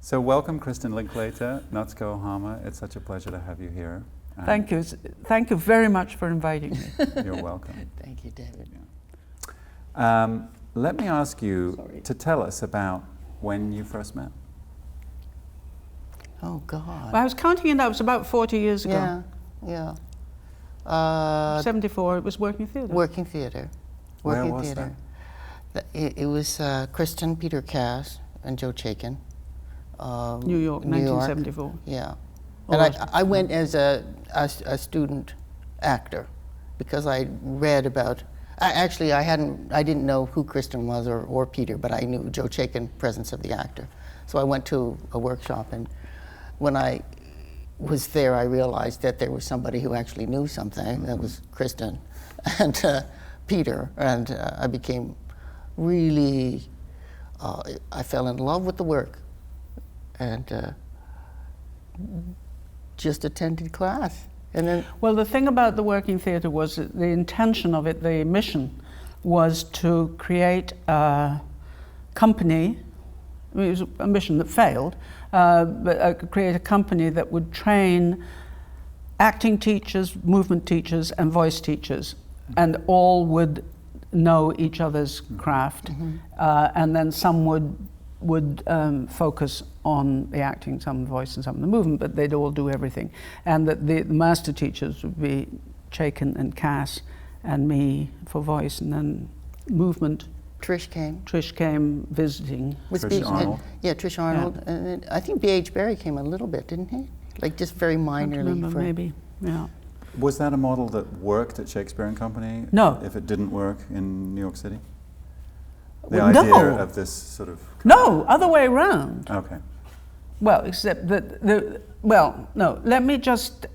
So welcome, Kristin Linklater, Natsuko Ohama. It's such a pleasure to have you here. Thank you. Thank you very much for inviting me. You're welcome. Thank you, David. Yeah. Let me ask you to tell us about when you first met. Oh, God. Well, I was counting it out. It was about 40 years ago. Yeah. 74. It was working theatre. Working theatre. Where was that? It was Kristen, Peter Cass, and Joe Chaikin. New York, 1974. Yeah. And I went as a student actor because I read about. I didn't know who Kristen was or Peter, but I knew Joe Chaikin, presence of the actor. So I went to a workshop, and when I was there, I realized that there was somebody who actually knew something. That was Kristen and Peter, and I became really. I fell in love with the work, and just attended class. And then, well, the thing about the working theatre was that the intention of it, the mission, was to create a company. I mean, it was a mission that failed, but create a company that would train acting teachers, movement teachers, and voice teachers, and all would know each other's craft, and then some would focus on the acting, some the voice and some the movement, but they'd all do everything. And that the master teachers would be Chaikin and Cass and me for voice, and then movement. Trish came visiting. Trish Arnold. Trish Arnold. Yeah. And I think B.H. Barry came a little bit, didn't he? Like just very minorly. Remember, maybe, yeah. Was that a model that worked at Shakespeare and Company? No. If it didn't work in New York City? The Well, idea no. of this sort of... No, other way around. Okay. Well, except that no. Let me just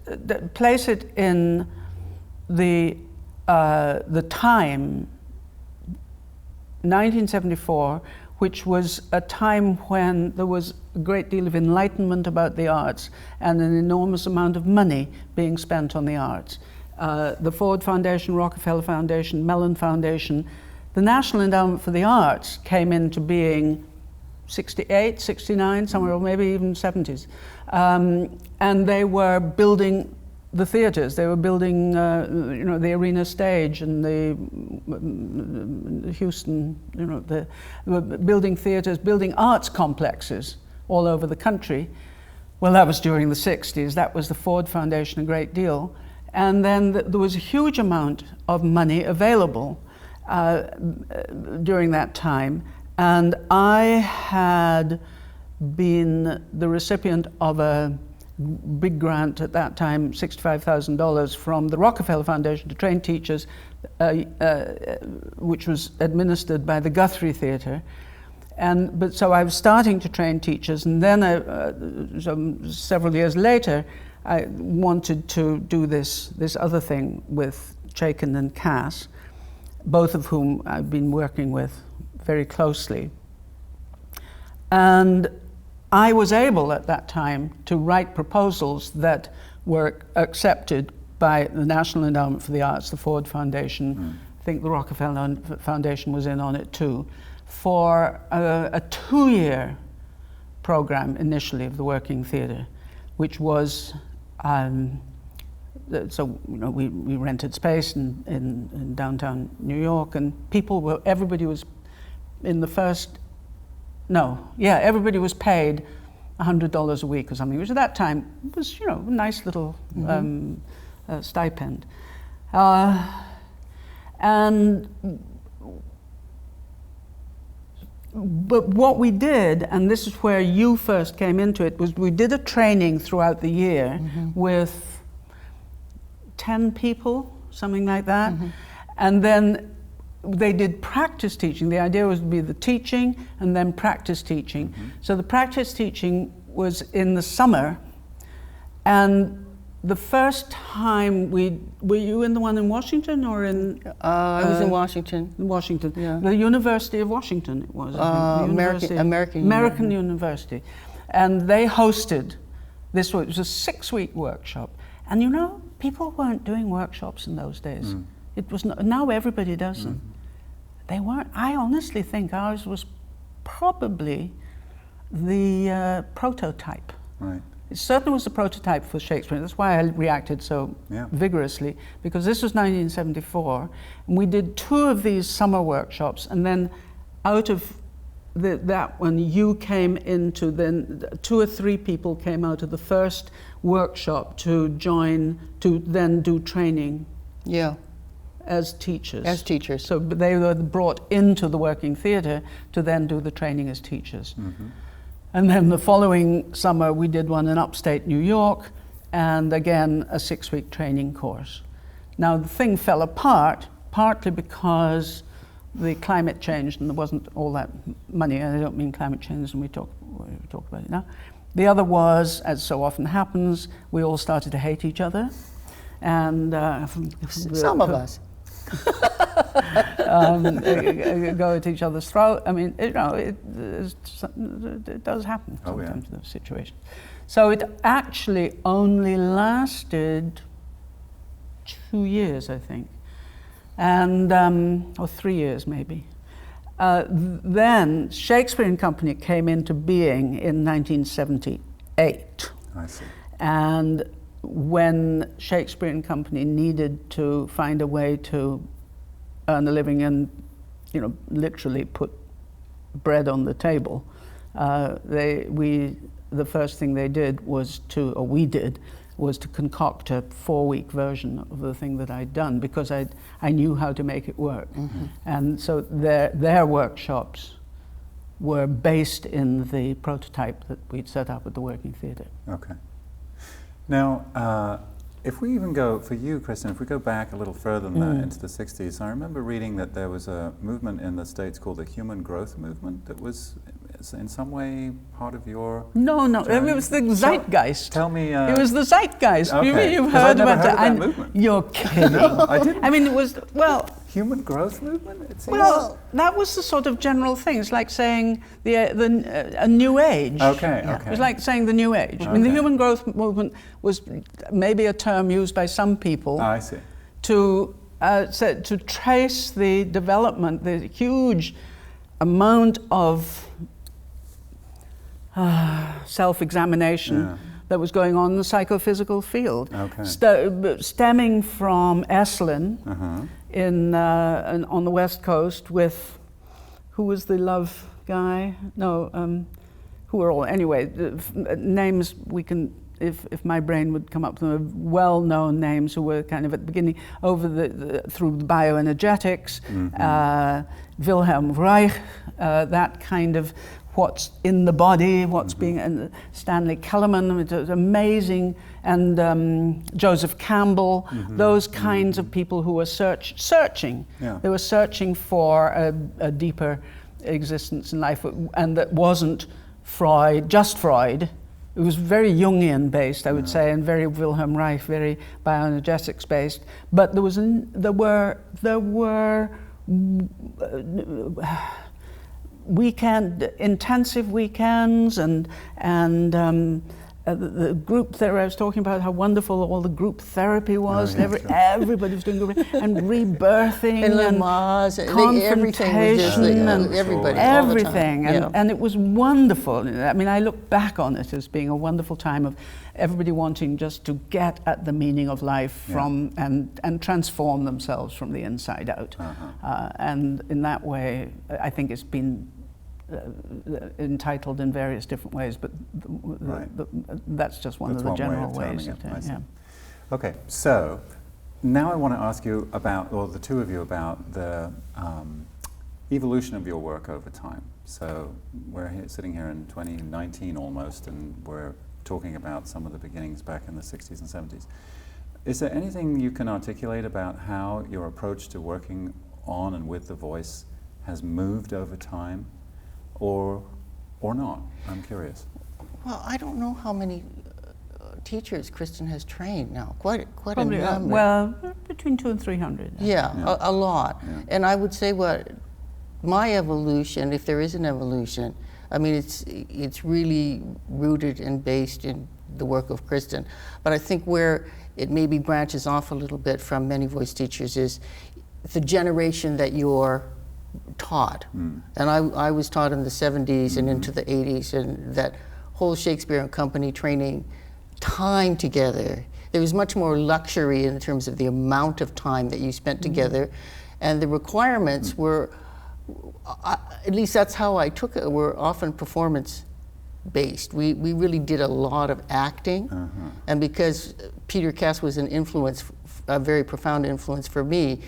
place it in the time, 1974, which was a time when there was a great deal of enlightenment about the arts and an enormous amount of money being spent on the arts. The Ford Foundation, Rockefeller Foundation, Mellon Foundation. The National Endowment for the Arts came into being 68, 69, somewhere, or maybe even 70s. And they were building the theatres. They were building, the arena stage and the Houston, they were building theatres, building arts complexes all over the country. Well, that was during the 60s. That was the Ford Foundation a great deal. And then there was a huge amount of money available during that time, and I had been the recipient of a big grant at that time, $65,000 from the Rockefeller Foundation to train teachers, which was administered by the Guthrie Theatre. But so I was starting to train teachers, and then several years later, I wanted to do this other thing with Chaikin and Cass, both of whom I've been working with very closely. And I was able at that time to write proposals that were accepted by the National Endowment for the Arts, the Ford Foundation, I think the Rockefeller Foundation was in on it too, for a 2-year program initially of the working theatre, which was we rented space in downtown New York, and everybody was everybody was paid $100 a week or something, which at that time was, a nice little stipend. But what we did, and this is where you first came into it, was we did a training throughout the year with 10 people, something like that. And then they did practice teaching. The idea was to be the teaching and then practice teaching. So the practice teaching was in the summer, and the first time were you in the one in Washington or in? I was in Washington. In Washington, yeah. The University of Washington it was. American University, and they hosted this. It was a 6-week workshop, and people weren't doing workshops in those days. It was now everybody does them. They weren't. I honestly think ours was probably the prototype. Right. It certainly was the prototype for Shakespeare. That's why I reacted so vigorously, because this was 1974, and we did 2 of these summer workshops, and then out of that one, you came into, then 2 or 3 people came out of the first workshop to join, to then do training. Yeah. As teachers. As teachers. So they were brought into the working theatre to then do the training as teachers. Mm-hmm. And then the following summer we did one in upstate New York, and again a 6-week training course. Now the thing fell apart, partly because the climate changed and there wasn't all that money. I don't mean climate change, and we talk about it now. The other was, as so often happens, we all started to hate each other. And some of us go at each other's throat. I mean, it does happen sometimes in those situations. So it actually only lasted 2 years, I think, and or 3 years maybe. Then Shakespeare and Company came into being in 1978. I see. And when Shakespeare and Company needed to find a way to earn a living and, literally put bread on the table, the first thing they did was to concoct a 4-week version of the thing that I'd done, because I knew how to make it work. Mm-hmm. And so their workshops were based in the prototype that we'd set up at the Working Theatre. Okay. Now, if we even go, for you, Kristin, if we go back a little further than that, into the 60s, I remember reading that there was a movement in the States called the Human Growth Movement that was in some way part of your No, journey? it was the zeitgeist. Tell me... it was the zeitgeist. Okay, You've 'cause I'd heard never about heard of that movement. You're kidding. No, I didn't. I mean, it was, Human Growth Movement? It seems... Well, that was the sort of general thing. It's like saying a new age. Okay. It was like saying the new age. I mean, the Human Growth Movement was maybe a term used by some people. I see. To trace the development, the huge amount of self-examination that was going on in the psychophysical field, stemming from Esalen on the West Coast with, who was the love guy? No, who were all, anyway, names we can, if my brain would come up with them, well-known names who were kind of at the beginning, through the bioenergetics, Wilhelm Reich, that kind of what's in the body, what's being, and Stanley Kellerman, it was amazing, and Joseph Campbell, those kinds of people who were searching. Yeah. They were searching for a deeper existence in life, and that wasn't just Freud. It was very Jungian based, I would say, and very Wilhelm Reich, very bioenergetics based. But there were intensive weekends, and the group therapy. I was talking about how wonderful all the group therapy was. Everybody was doing group, and rebirthing and confrontation and everything. And it was wonderful. I mean, I look back on it as being a wonderful time of everybody wanting just to get at the meaning of life from and transform themselves from the inside out. And in that way, I think it's been entitled in various different ways, but that's just one of the general ways. Okay, so now I want to ask you about, or the two of you, about the evolution of your work over time. So we're sitting here in 2019 almost, and we're talking about some of the beginnings back in the 60s and 70s. Is there anything you can articulate about how your approach to working on and with the voice has moved over time, or not? I'm curious. Well, I don't know how many teachers Kristin has trained now. Quite Probably, a number. Well, between 200 and 300. A lot. Yeah. And I would say my evolution, if there is an evolution, I mean, it's really rooted and based in the work of Kristin. But I think where it maybe branches off a little bit from many voice teachers is the generation that you're taught. And I was taught in the 70s and into the 80s, and that whole Shakespeare and Company training, time together. There was much more luxury in terms of the amount of time that you spent together, and the requirements were, at least that's how I took it, were often performance-based. We really did a lot of acting, and because Peter Cass was an influence, a very profound influence for me,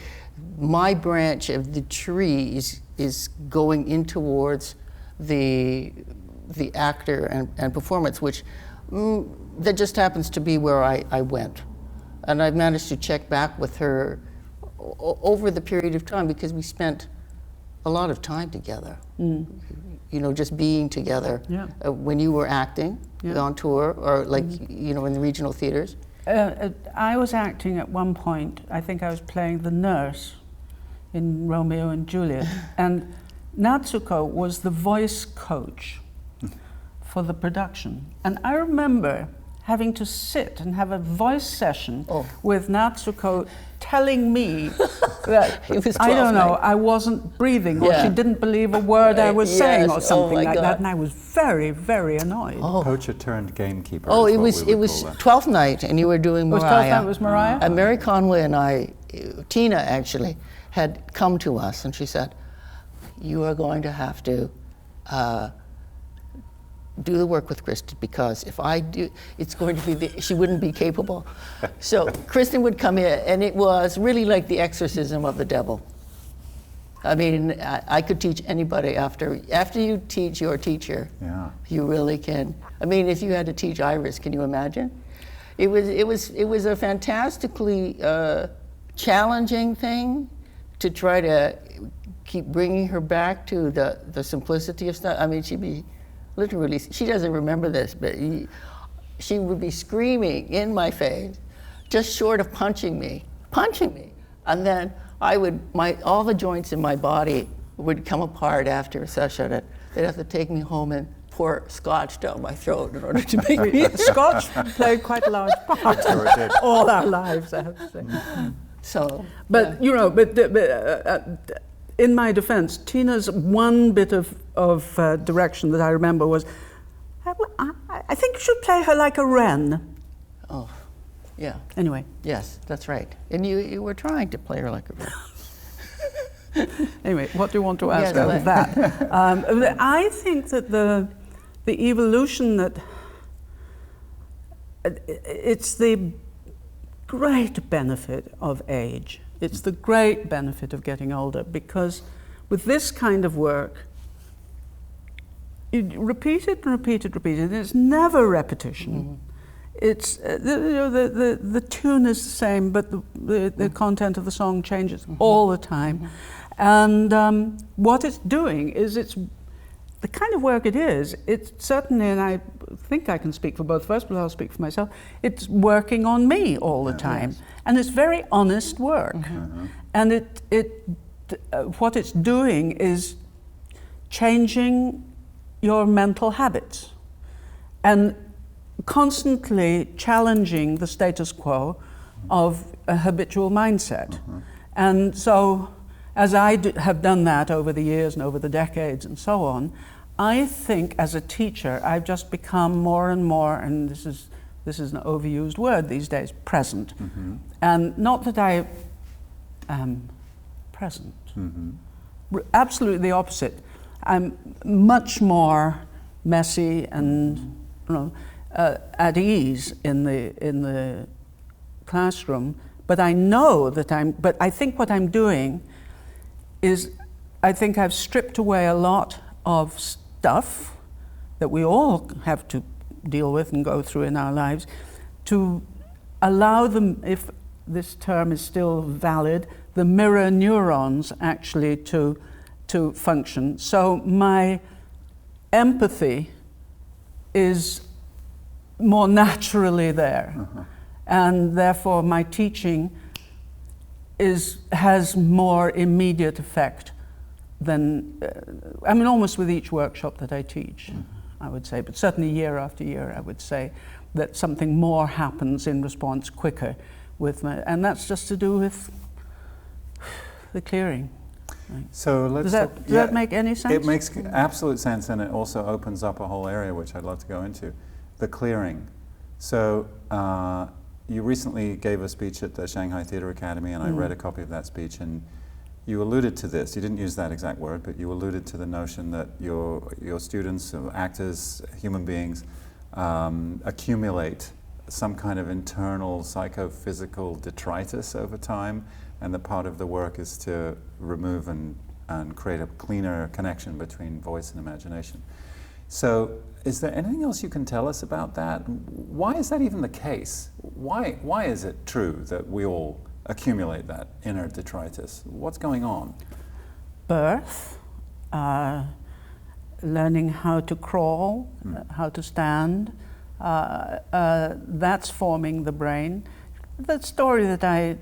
my branch of the tree is going in towards the actor and performance, which that just happens to be where I went. And I've managed to check back with her over the period of time, because we spent a lot of time together. You know, just being together. Yeah. When you were acting on tour, or like, you know, in the regional theaters. I was acting at one point. I think I was playing the nurse in Romeo and Juliet, and Natsuko was the voice coach for the production. And I remember having to sit and have a voice session with Natsuko telling me that, I don't know, I wasn't breathing, or she didn't believe a word I was saying, or something like that, and I was very, very annoyed. Poacher turned gamekeeper. Oh, it was 12th night, and you were doing Mariah. Was 12th night was Mariah? And Mary Conway and I, Tina actually, had come to us, and she said, "You are going to have to do the work with Kristin, because if I do, it's going to be she wouldn't be capable." So Kristin would come in, and it was really like the exorcism of the devil. I mean, I could teach anybody after you teach your teacher. Yeah. You really can. I mean, if you had to teach Iris, can you imagine? It was a fantastically challenging thing to try to keep bringing her back to the simplicity of stuff. I mean, she'd be literally, she doesn't remember this, but she would be screaming in my face, just short of punching me. And then all the joints in my body would come apart after a session. They'd have to take me home and pour scotch down my throat in order to make me. Scotch played quite a large part all our lives, I have to say. So, but you know, in my defense, Tina's one bit of direction that I remember was, I think you should play her like a wren. Oh, yeah. Anyway. Yes, that's right. And you were trying to play her like a wren. Anyway, what do you want to ask out of that? I think that the evolution that it's the great benefit of age. It's the great benefit of getting older, because with this kind of work, you repeat it and repeat it, repeat it. It's never repetition. It's the tune is the same, but the content of the song changes all the time. And what it's doing is it's the kind of work it is. It's certainly, and I think I can speak for both of us, but I'll speak for myself. It's working on me all the time, and it's very honest work. And what it's doing is changing your mental habits and constantly challenging the status quo of a habitual mindset. And so, as I have done that over the years and over the decades and so on, I think as a teacher, I've just become more and more, and this is an overused word these days, present. And not that I am present. Absolutely the opposite. I'm much more messy and at ease in the classroom. But I know that but I think what I'm doing is, I think I've stripped away a lot of stuff that we all have to deal with and go through in our lives, to allow them, if this term is still valid, the mirror neurons actually to function. So my empathy is more naturally there. And therefore my teaching has more immediate effect than, almost with each workshop that I teach, I would say, but certainly year after year, I would say that something more happens in response quicker with and that's just to do with the clearing. So let's Does that make any sense? It makes absolute sense, and it also opens up a whole area which I'd love to go into, the clearing. So you recently gave a speech at the Shanghai Theatre Academy, and I read a copy of that speech, and you alluded to this. You didn't use that exact word, but you alluded to the notion that your students, actors, human beings, accumulate some kind of internal psychophysical detritus over time, and that part of the work is to remove and create a cleaner connection between voice and imagination. So is there anything else you can tell us about that? Why is that even the case? Why is it true that we all accumulate that inner detritus? What's going on? Birth, learning how to crawl, how to stand, that's forming the brain. The story that I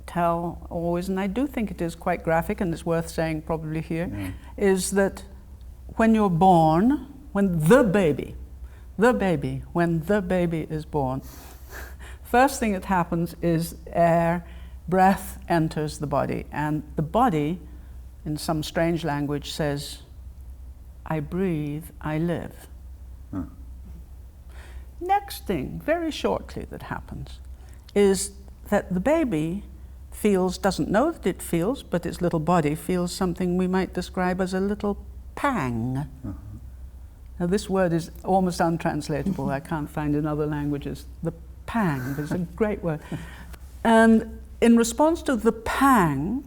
tell always, and I do think it is quite graphic and it's worth saying probably here, is that when you're born, when the baby is born, first thing that happens is breath enters the body, and the body, in some strange language, says, I breathe, I live. Next thing, very shortly, that happens is that the baby doesn't know that it feels, but its little body feels something we might describe as a little pang. Now this word is almost untranslatable. I can't find in other languages. The pang is a great word. And in response to the pang,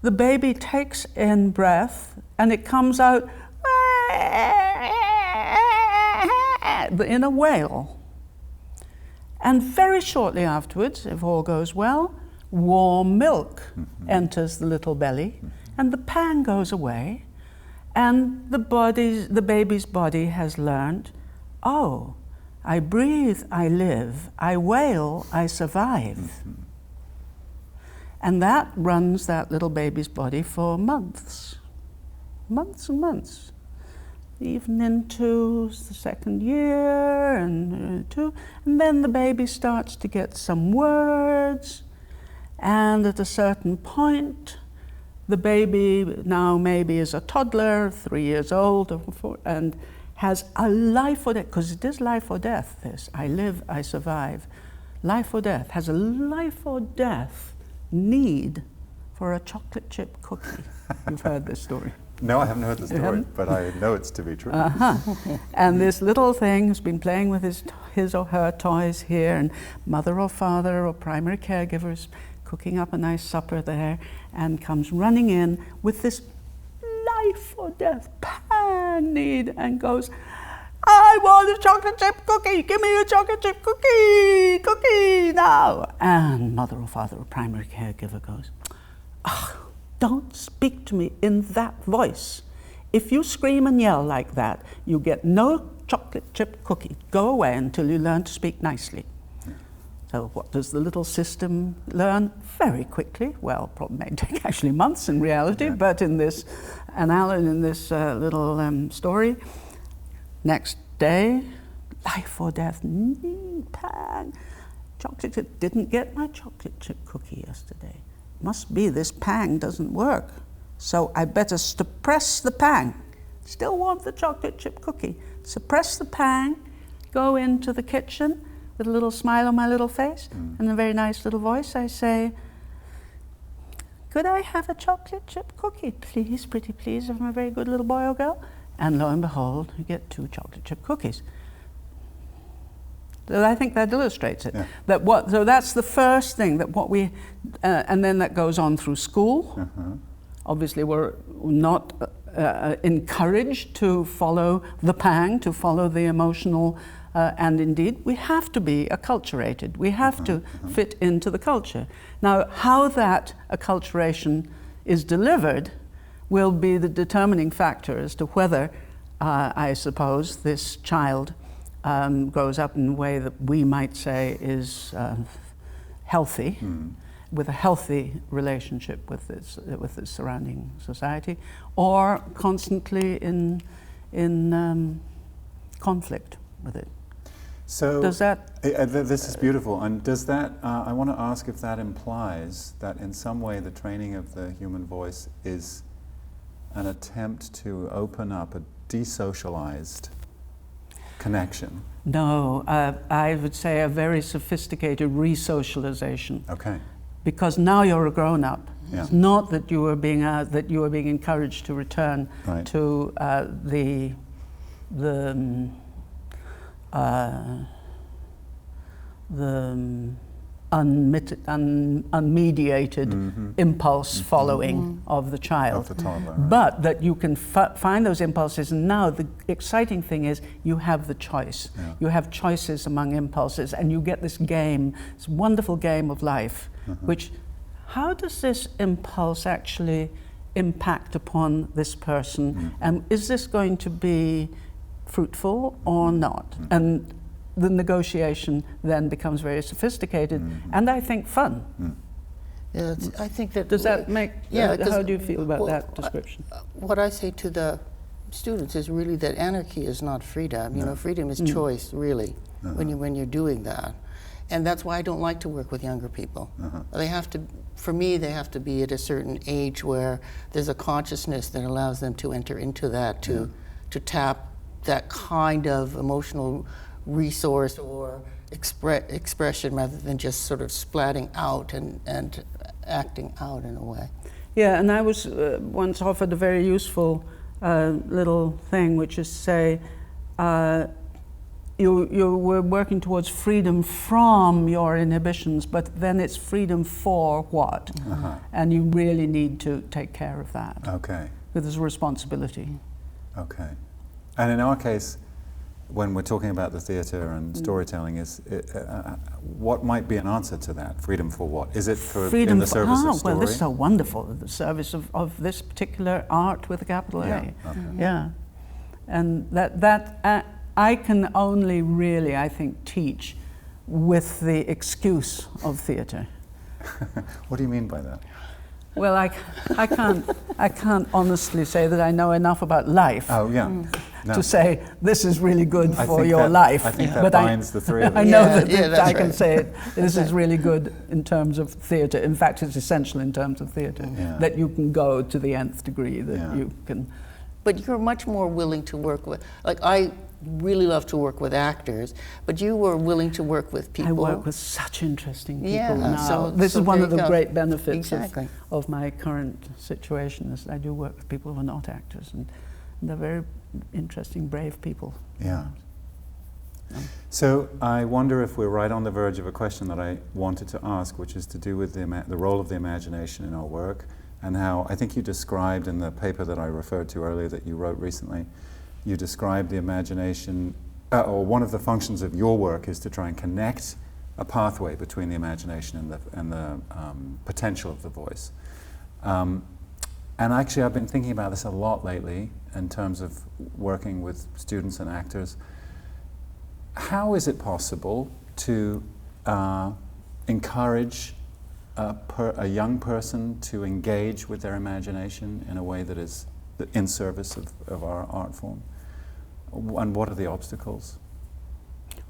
the baby takes in breath and it comes out in a wail. And very shortly afterwards, if all goes well, warm milk enters the little belly, and the pang goes away, and the baby's body has learned, oh, I breathe, I live, I wail, I survive. And that runs that little baby's body for months and months, even into the second year and then the baby starts to get some words, and at a certain point the baby now maybe is a toddler, 3 years old or 4, and has a life or death, because it is life or death, this, I live, I survive, life or death, has a life or death need for a chocolate chip cookie. You've heard this story. No, I haven't heard the story, but I know it's to be true. And this little thing has been playing with his or her toys here, and mother or father or primary caregivers cooking up a nice supper there, and comes running in with this life or death pang need and goes, I want a chocolate chip cookie, give me a chocolate chip cookie now. And mother or father or primary caregiver goes, oh, don't speak to me in that voice. If you scream and yell like that, you get no chocolate chip cookie. Go away until you learn to speak nicely. So what does the little system learn? Very quickly. Well, probably may take actually months in reality, but in this little story, next day, life or death, pang. Chocolate chip, didn't get my chocolate chip cookie yesterday. Must be this pang doesn't work. So I better suppress the pang. Still want the chocolate chip cookie. Suppress the pang, go into the kitchen with a little smile on my little face and a very nice little voice. I say, could I have a chocolate chip cookie, please, pretty please, if I'm a very good little boy or girl? And lo and behold, you get 2 chocolate chip cookies. So I think that illustrates it. Yeah. So that's the first thing, that what we, and then that goes on through school. Obviously we're not encouraged to follow the pang, to follow the emotional, and indeed we have to be acculturated. We have to fit into the culture. Now, how that acculturation is delivered will be the determining factor as to whether, I suppose, this child grows up in a way that we might say is healthy, with a healthy relationship with its surrounding society, or constantly in conflict with it. So Does that? this is beautiful. And does that? I want to ask if that implies that in some way the training of the human voice is an attempt to open up a desocialized connection. No, I would say a very sophisticated re-socialization. Okay. Because now you're a grown-up. Yeah. It's not that you were being encouraged to return Right. to the unmediated impulse following of the child. Of the toddler, right. But that you can find those impulses, and now the exciting thing is you have the choice. Yeah. You have choices among impulses, and you get this game, this wonderful game of life, which, how does this impulse actually impact upon this person? And is this going to be fruitful or not? And the negotiation then becomes very sophisticated and I think fun. Yeah, I think that. Does that make, Yeah, how do you feel about that description? What I say to the students is really that anarchy is not freedom. You know, freedom is choice, really, when you're doing that. And that's why I don't like to work with younger people. They have to, for me, they have to be at a certain age where there's a consciousness that allows them to enter into that, to tap that kind of emotional resource or expression rather than just sort of splatting out and acting out in a way. Yeah, and I was once offered a very useful little thing, which is say, you were working towards freedom from your inhibitions, but then it's freedom for what? And you really need to take care of that. Okay. Because there's a responsibility. Okay. And in our case, when we're talking about the theatre and storytelling, what might be an answer to that? Freedom for what? Is it for in the service of story? Well, this is so wonderful, the service of this particular art with a capital A. Okay. Yeah. And that I can only really, I think, teach with the excuse of theatre. What do you mean by that? Well, I can't honestly say that I know enough about life No. to say this is really good I for think your that- life. I think that but binds the three of us. I know Yeah, that that's I can right. say it. This is really good in terms of theatre. In fact, it's essential in terms of theatre that you can go to the nth degree, that you can. But you're much more willing to work with, like I really love to work with actors, but you were willing to work with people. I work with such interesting people Yeah, now. so This is one there of you the go. great benefits Exactly. of my current situation is I do work with people who are not actors, and they're very interesting, brave people. Yeah. So I wonder if we're right on the verge of a question that I wanted to ask, which is to do with the role of the imagination in our work, and how I think you described in the paper that I referred to earlier that you wrote recently, you described the imagination, or one of the functions of your work is to try and connect a pathway between the imagination and the potential of the voice. And actually I've been thinking about this a lot lately in terms of working with students and actors. How is it possible to encourage a young person to engage with their imagination in a way that is in service of our art form? And what are the obstacles?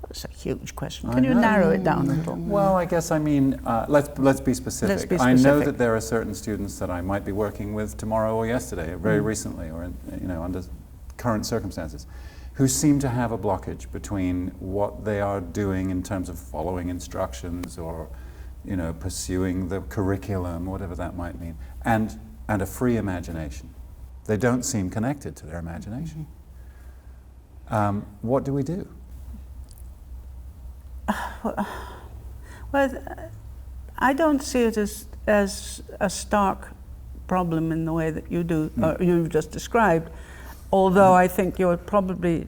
That's a huge question. Can you narrow it down a little? Well, I guess I mean, let's be specific. Let's be I know specific. that there are certain students that I might be working with tomorrow or yesterday, or very recently, or under current circumstances, who seem to have a blockage between what they are doing in terms of following instructions or, pursuing the curriculum, whatever that might mean, and a free imagination. They don't seem connected to their imagination. What do we do? Well, I don't see it as a stark problem in the way that you do, you've just described, although I think you're probably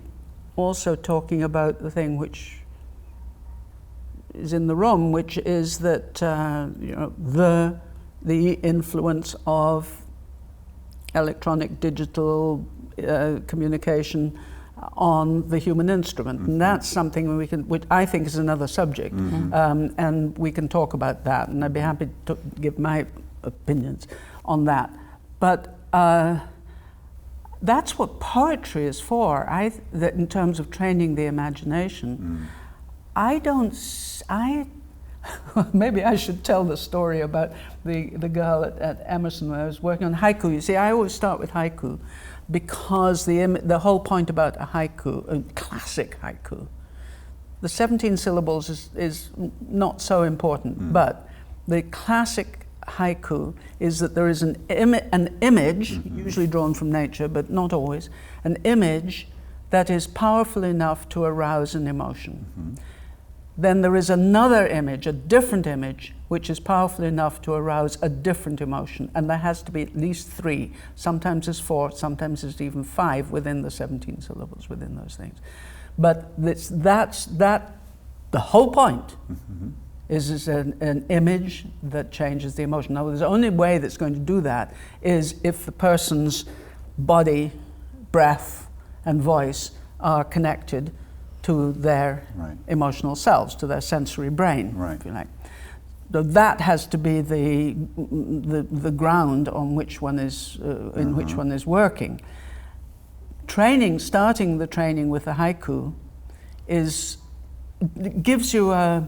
also talking about the thing which is in the room, which is that the influence of electronic digital communication on the human instrument, and that's something which I think is another subject, and we can talk about that, and I'd be happy to give my opinions on that. But that's what poetry is for. That in terms of training the imagination, Maybe I should tell the story about the girl at Emerson when I was working on haiku. You see, I always start with haiku because the whole point about a haiku, a classic haiku, the 17 syllables is not so important, but the classic haiku is that there is an image, usually drawn from nature, but not always, an image that is powerful enough to arouse an emotion. Then there is another image, a different image, which is powerful enough to arouse a different emotion. And there has to be at least 3. Sometimes it's 4, sometimes it's even 5 within the 17 syllables, within those things. But that's the whole point is an image that changes the emotion. Now, the only way that's going to do that is if the person's body, breath, and voice are connected to their emotional selves, to their sensory brain, if you like. So that has to be the ground on which one is in which one is working. Starting the training with a haiku gives you a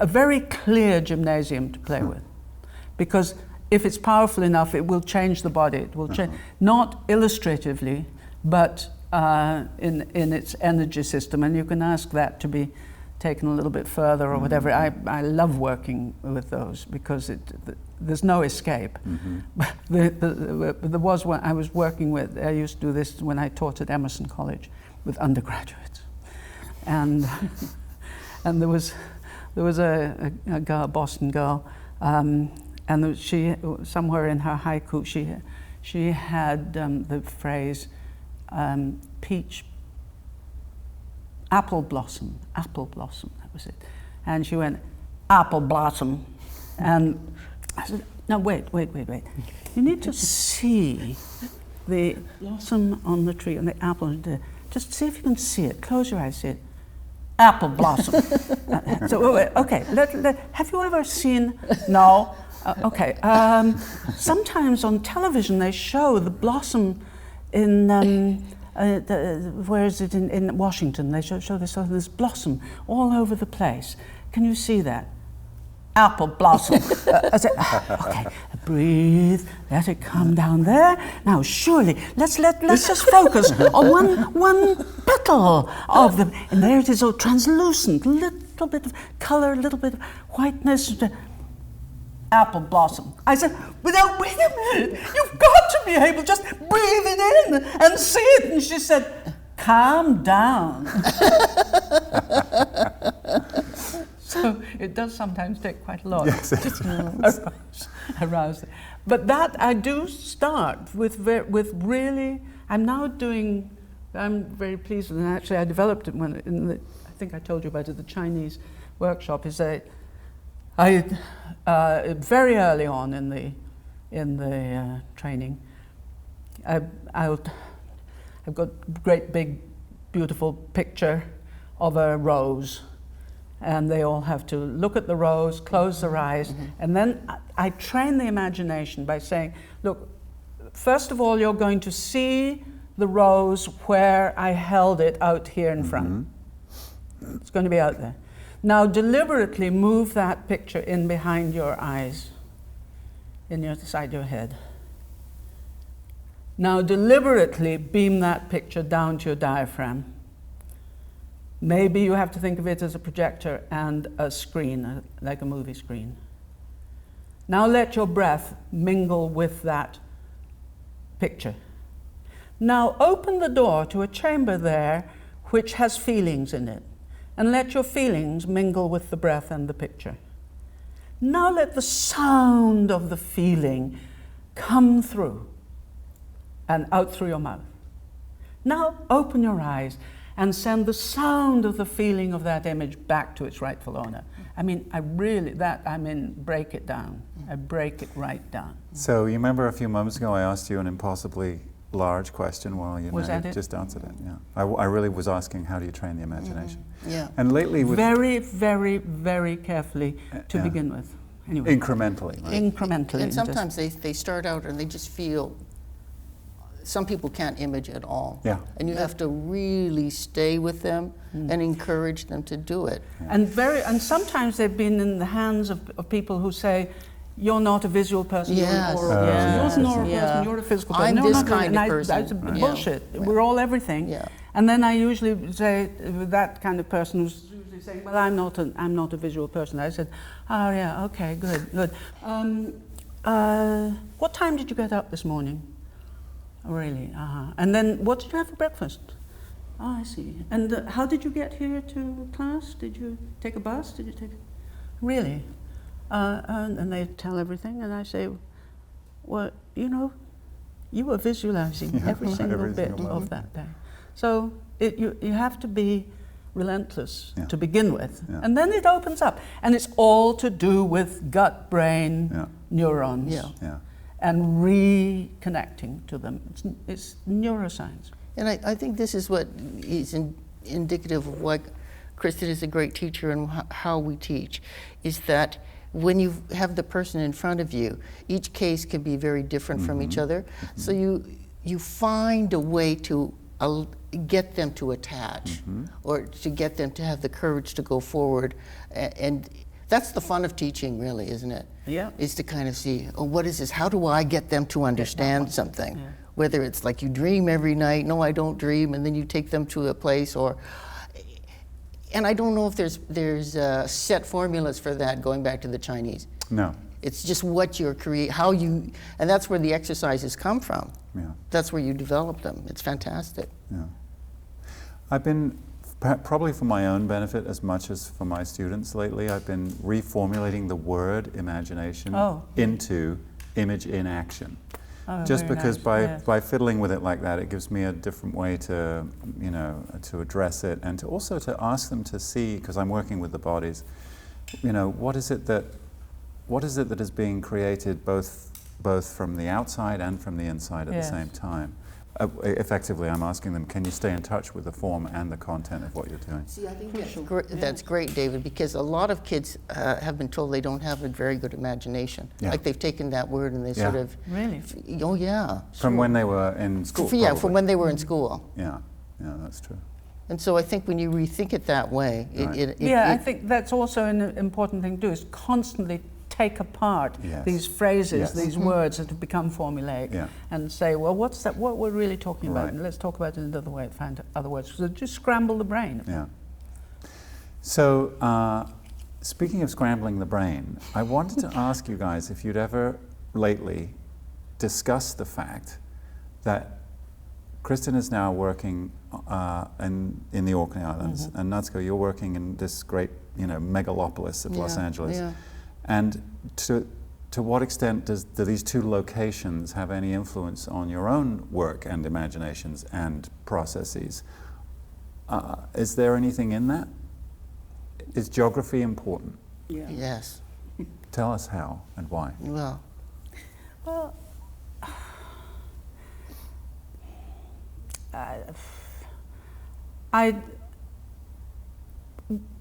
very clear gymnasium to play with, because if it's powerful enough, it will change the body. It will change, not illustratively, but in its energy system, and you can ask that to be taken a little bit further or whatever. I love working with those because there's no escape. There was one I was working with. I used to do this when I taught at Emerson College with undergraduates, and there was a girl, Boston girl, and she somewhere in her haiku she had the phrase. Peach, apple blossom, that was it. And she went, apple blossom. And I said, no, wait. You need to see the blossom on the tree and the apple. Just see if you can see it. Close your eyes, see it. Apple blossom. So, okay, have you ever seen, no? Okay, sometimes on television they show the blossom in where is it in Washington? They show this blossom all over the place. Can you see that? Apple blossom. I said, okay, breathe. Let it come down there. Now, surely, let's just focus on one petal of them. And there it is, all translucent, little bit of color, little bit of whiteness. Apple blossom. I said, well, now, wait a minute. You've got to be able to just breathe it in and see it. And she said, calm down. So it does sometimes take quite a lot. Yes, to arouse it. But that I do start with really, I'm very pleased with it. And actually I developed it I think I told you about it, the Chinese workshop is very early on in the training, I've got a great big beautiful picture of a rose, and they all have to look at the rose, close their eyes, and then I train the imagination by saying, look, first of all you're going to see the rose where I held it out here in front. It's going to be out there. Now deliberately move that picture in behind your eyes, inside your head. Now deliberately beam that picture down to your diaphragm. Maybe you have to think of it as a projector and a screen, like a movie screen. Now let your breath mingle with that picture. Now open the door to a chamber there which has feelings in it. And let your feelings mingle with the breath and the picture. Now let the sound of the feeling come through and out through your mouth. Now open your eyes and send the sound of the feeling of that image back to its rightful owner. I mean, break it down. I break it right down. So you remember a few moments ago I asked you an impossibly large question. Well, you just answered it. Yeah, I really was asking, how do you train the imagination? Yeah. And lately, very, very, very carefully to begin with. Anyway. Incrementally. Right? Incrementally. And sometimes they start out and they just feel some people can't image at all. Yeah. And you have to really stay with them and encourage them to do it. And sometimes they've been in the hands of people who say, you're not a visual person, you're an Yes. oral person, Yes. you're an oral Yeah. person, you're a physical person. I'm No, this not really. kind of And person. That's Right. bullshit. Yeah. We're all everything. Yeah. And then I usually say, with that kind of person who's usually saying, well, I'm not a visual person. I said, oh yeah, okay, good. What time did you get up this morning? Oh, really? And then what did you have for breakfast? Oh, I see. And how did you get here to class? Did you take a bus? Did you take? Really? And they tell everything, and I say, well, you were visualizing every single bit of that day. So you have to be relentless to begin with, and then it opens up, and it's all to do with gut-brain neurons and reconnecting to them. It's neuroscience. And I think this is what is indicative of what Kristin is a great teacher and how we teach, is that when you have the person in front of you, each case can be very different from each other. So you find a way to get them to attach or to get them to have the courage to go forward. And that's the fun of teaching, really, isn't it? Yeah. Is to kind of see, oh, what is this? How do I get them to understand something? Yeah. Whether it's like you dream every night, no, I don't dream, and then you take them to a place, and I don't know if there's set formulas for that, going back to the Chinese. No. It's just what you're and that's where the exercises come from. Yeah. That's where you develop them. It's fantastic. Yeah. I've been, probably for my own benefit as much as for my students lately, I've been reformulating the word imagination into image in action. Oh, just very because nice. by fiddling with it like that, it gives me a different way to, to address it, and to also to ask them to see, because I'm working with the bodies, what is it that is being created both from the outside and from the inside at the same time. Effectively, I'm asking them, can you stay in touch with the form and the content of what you're doing? See, I think that's great, David, because a lot of kids have been told they don't have a very good imagination. Yeah. Like they've taken that word and they sort of... Really? Oh, yeah. From when they were in school, probably. From when they were in school. Yeah, that's true. And so I think when you rethink it that way, I think that's also an important thing to do, is constantly take apart these phrases, these words that have become formulaic, and say, well, what's that? What we're really talking about? And let's talk about it another way, find other words. So just scramble the brain. Yeah. So, speaking of scrambling the brain, I wanted to ask you guys if you'd ever lately discussed the fact that Kristin is now working in the Orkney Islands, and Natsuko, you're working in this great, megalopolis of Los Angeles. Yeah. And to what extent do these two locations have any influence on your own work and imaginations and processes? Is there anything in that? Is geography important? Yeah. Yes. Tell us how and why. Well,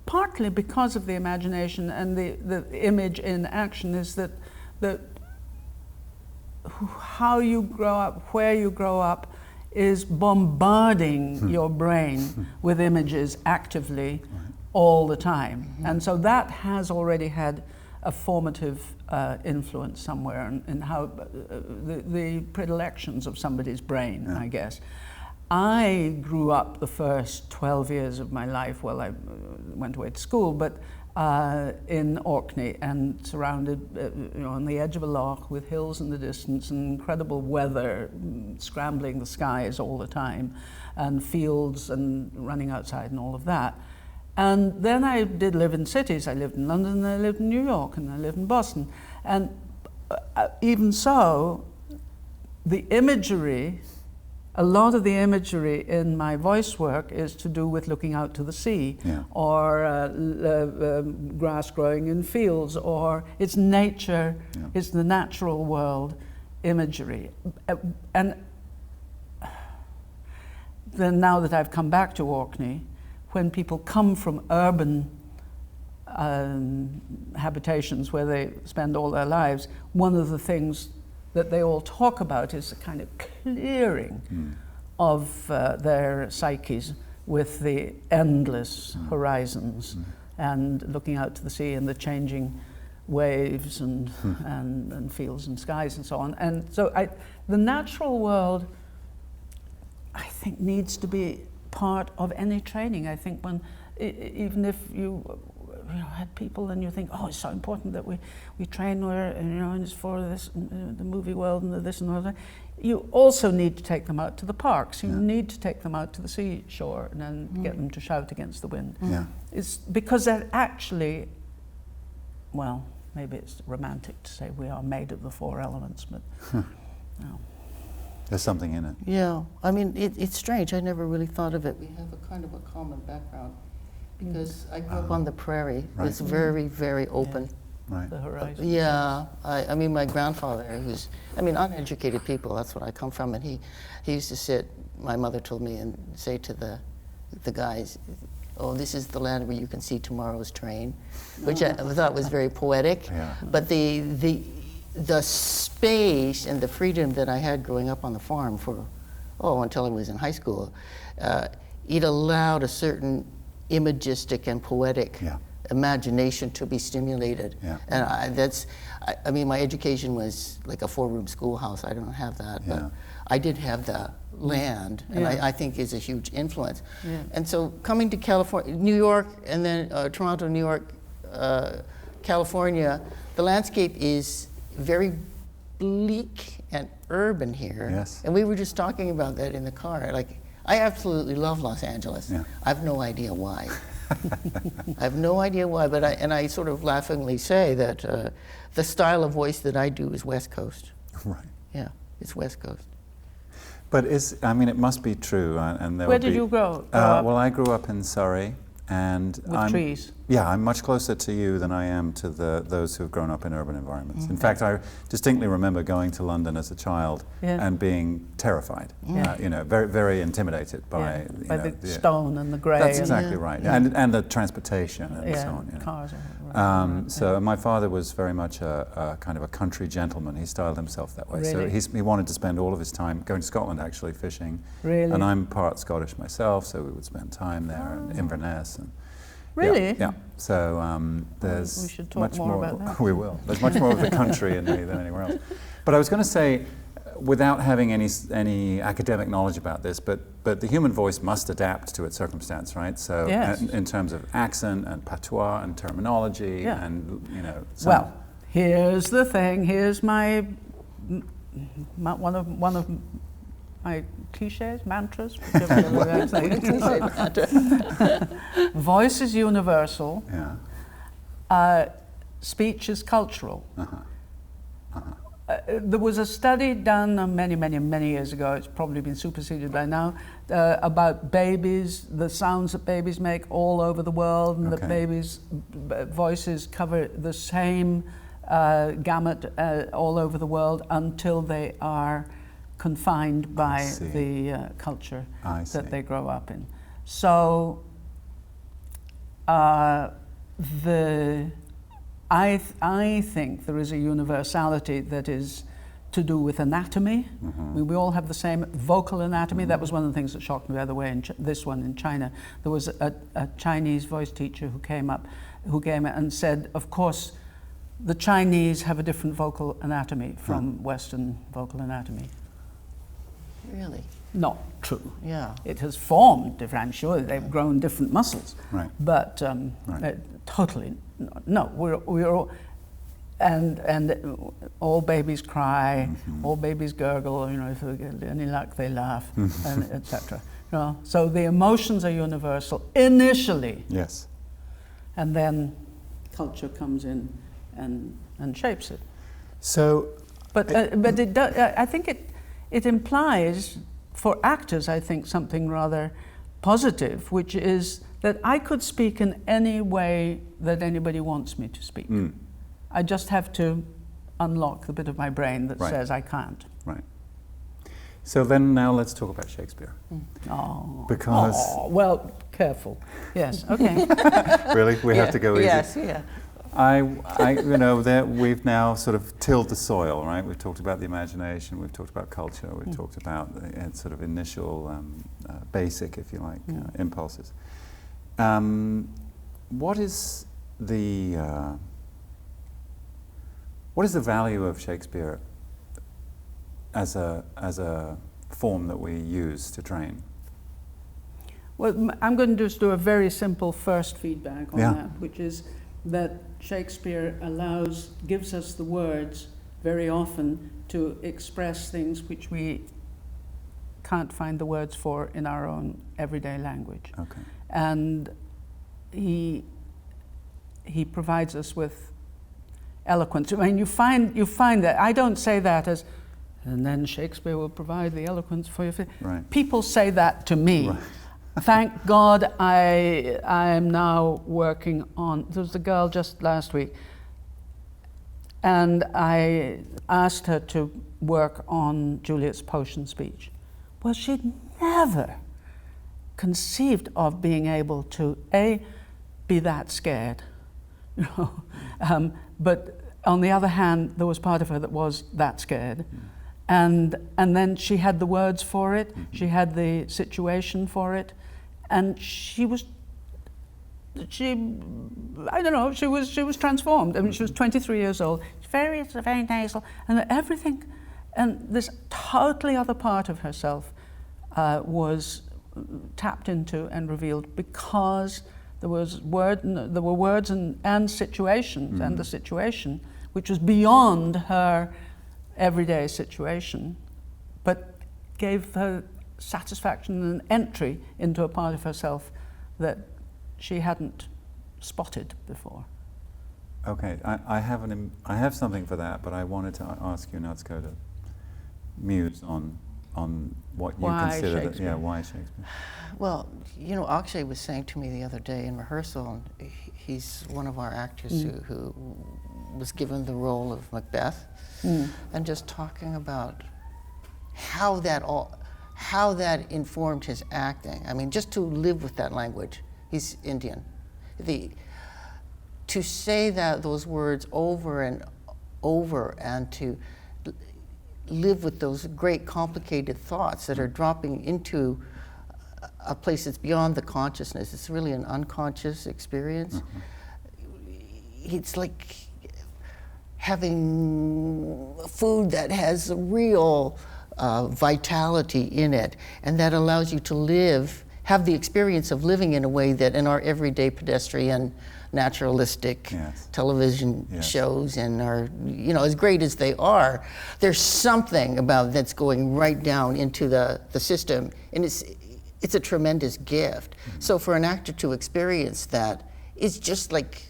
partly because of the imagination and the image in action, is that how you grow up, where you grow up, is bombarding your brain with images actively all the time. And so that has already had a formative influence somewhere in how the predilections of somebody's brain, I guess. I grew up the first 12 years of my life, well, I went away to school, but in Orkney, and surrounded on the edge of a loch with hills in the distance and incredible weather scrambling the skies all the time, and fields and running outside and all of that. And then I did live in cities. I lived in London, and I lived in New York, and I lived in Boston. And even so, the imagery, a lot of the imagery in my voice work is to do with looking out to the sea, or grass growing in fields, or it's nature, it's the natural world imagery. And then now that I've come back to Orkney, when people come from urban habitations where they spend all their lives, one of the things that they all talk about is a kind of clearing of their psyches with the endless horizons and looking out to the sea and the changing waves and fields and skies and so on. And so the natural world, I think, needs to be part of any training. I think when, even if you had people and you think, oh, it's so important that we train where, and it's for this, the movie world and the this and that. You also need to take them out to the parks. You need to take them out to the seashore and then get them to shout against the wind. Yeah. It's because that actually, well, maybe it's romantic to say we are made of the 4 elements, but no. There's something in it. Yeah, I mean, it's strange. I never really thought of it. We have a kind of a common background because I grew up on the prairie. Right. It's very, very open. Right. The horizon. Yeah, I mean, my grandfather, who's, uneducated people, that's what I come from, and he used to sit, my mother told me, and say to the guys, oh, this is the land where you can see tomorrow's train, which I thought was very poetic. Yeah. But the space and the freedom that I had growing up on the farm until I was in high school, it allowed a certain imagistic and poetic imagination to be stimulated. Yeah. And my education was like a 4-room schoolhouse. I don't have that, but I did have the land, and I think is a huge influence. Yeah. And so coming to California, New York, and then Toronto, New York, California, the landscape is very bleak and urban here. Yes. And we were just talking about that in the car. Like, I absolutely love Los Angeles. Yeah. I have no idea why. I have no idea why, but I sort of laughingly say that the style of voice that I do is West Coast. Right. Yeah, it's West Coast. But it must be true. And Where did you grow up? Well, I grew up in Surrey, and with trees. Yeah, I'm much closer to you than I am to those who have grown up in urban environments. In fact, I distinctly remember going to London as a child and being terrified. Very, very intimidated by the stone and the grey. That's exactly right, and the transportation and so on. Cars. So my father was very much a kind of a country gentleman. He styled himself that way. Really? So he wanted to spend all of his time going to Scotland, actually fishing. Really? And I'm part Scottish myself, so we would spend time there in Inverness. And really? Yeah. So there's we should talk much more about that. We will. There's much more of the country in me than anywhere else. But I was going to say, without having any academic knowledge about this, but the human voice must adapt to its circumstance, right? So in terms of accent and patois and terminology and Well, here's the thing. Here's my one of my cliches, mantras. Voice is universal. Yeah. Speech is cultural. There was a study done many years ago, it's probably been superseded by now, about babies, the sounds that babies make all over the world, and that babies' voices cover the same gamut all over the world until they are confined by the culture that they grow up in. So I think there is a universality that is to do with anatomy. We all have the same vocal anatomy. That was one of the things that shocked me, by the way, in this one in China. There was a Chinese voice teacher who came and said, of course, the Chinese have a different vocal anatomy from Western vocal anatomy. Really? Not true. Yeah. It has formed different, I'm sure they've grown different muscles. Right. But totally, no, we're all, and all babies cry, all babies gurgle, if they get any luck they laugh, and etc. So the emotions are universal initially. Yes. And then culture comes in and shapes it. So, but it does, I think it implies for actors, I think, something rather positive, which is that I could speak in any way that anybody wants me to speak. I just have to unlock the bit of my brain that says I can't. Right. So then now let's talk about Shakespeare. Because... well, careful. Yes, okay. Really? We have to go easy? Yes, yeah. we've now sort of tilled the soil, right? We've talked about the imagination, we've talked about culture, we've talked about the sort of initial, basic, if you like, impulses. What is the value of Shakespeare as a form that we use to train? Well, I'm going to just do a very simple first feedback on that, which is that Shakespeare gives us the words very often to express things which we can't find the words for in our own everyday language. Okay. And he provides us with eloquence. I mean, you find that, I don't say that as, and then Shakespeare will provide the eloquence for you. Right. People say that to me. Right. Thank God I am now working on, there was a girl just last week, and I asked her to work on Juliet's potion speech. Well, she'd never conceived of being able to, be that scared, but on the other hand, there was part of her that was that scared. And then she had the words for it, she had the situation for it, and she was transformed. I mean, she was 23 years old, very nasal, and everything, and this totally other part of herself was tapped into and revealed because there were words and situations, and the situation, which was beyond her everyday situation, but gave her satisfaction and entry into a part of herself that she hadn't spotted before. Okay, I have something for that, but I wanted to ask you, Natsuko, to muse on what you consider that, why Shakespeare? Well, Akshay was saying to me the other day in rehearsal, and he's one of our actors who was given the role of Macbeth, and just talking about how that informed his acting. I mean, just to live with that language. He's Indian. To say those words over and over, and to live with those great complicated thoughts that are dropping into a place that's beyond the consciousness. It's really an unconscious experience. It's like having food that has a real vitality in it, and that allows you to have the experience of living in a way that in our everyday pedestrian, naturalistic television shows, and are, as great as they are, there's something about that's going right down into the system, and it's a tremendous gift. So for an actor to experience that is just like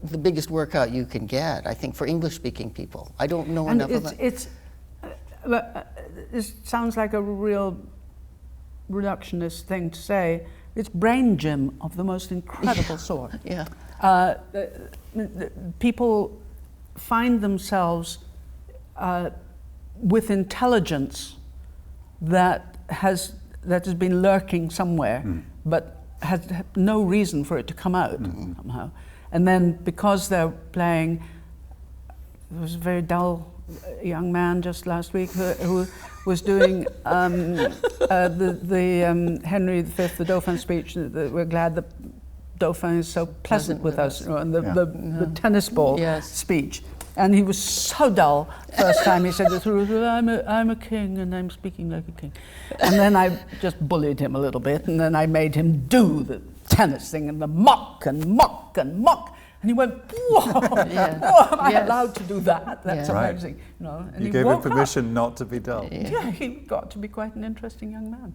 the biggest workout you can get, I think, for English-speaking people. I don't know enough about it. It sounds like a real reductionist thing to say. It's brain gym of the most incredible sort. Yeah. People find themselves with intelligence that has been lurking somewhere, but has no reason for it to come out somehow. And then because they're playing, there was a very dull young man just last week who was doing the Henry V, the Dauphin speech. We're glad the Dauphin is so pleasant with us, and the tennis ball speech. And he was so dull first time he said it through. I'm a king and I'm speaking like a king. And then I just bullied him a little bit, and then I made him do the tennis thing and the mock and mock and mock. And he went, whoa, whoa, am I allowed to do that? That's amazing. And you gave him permission not to be dull. Yeah, he got to be quite an interesting young man.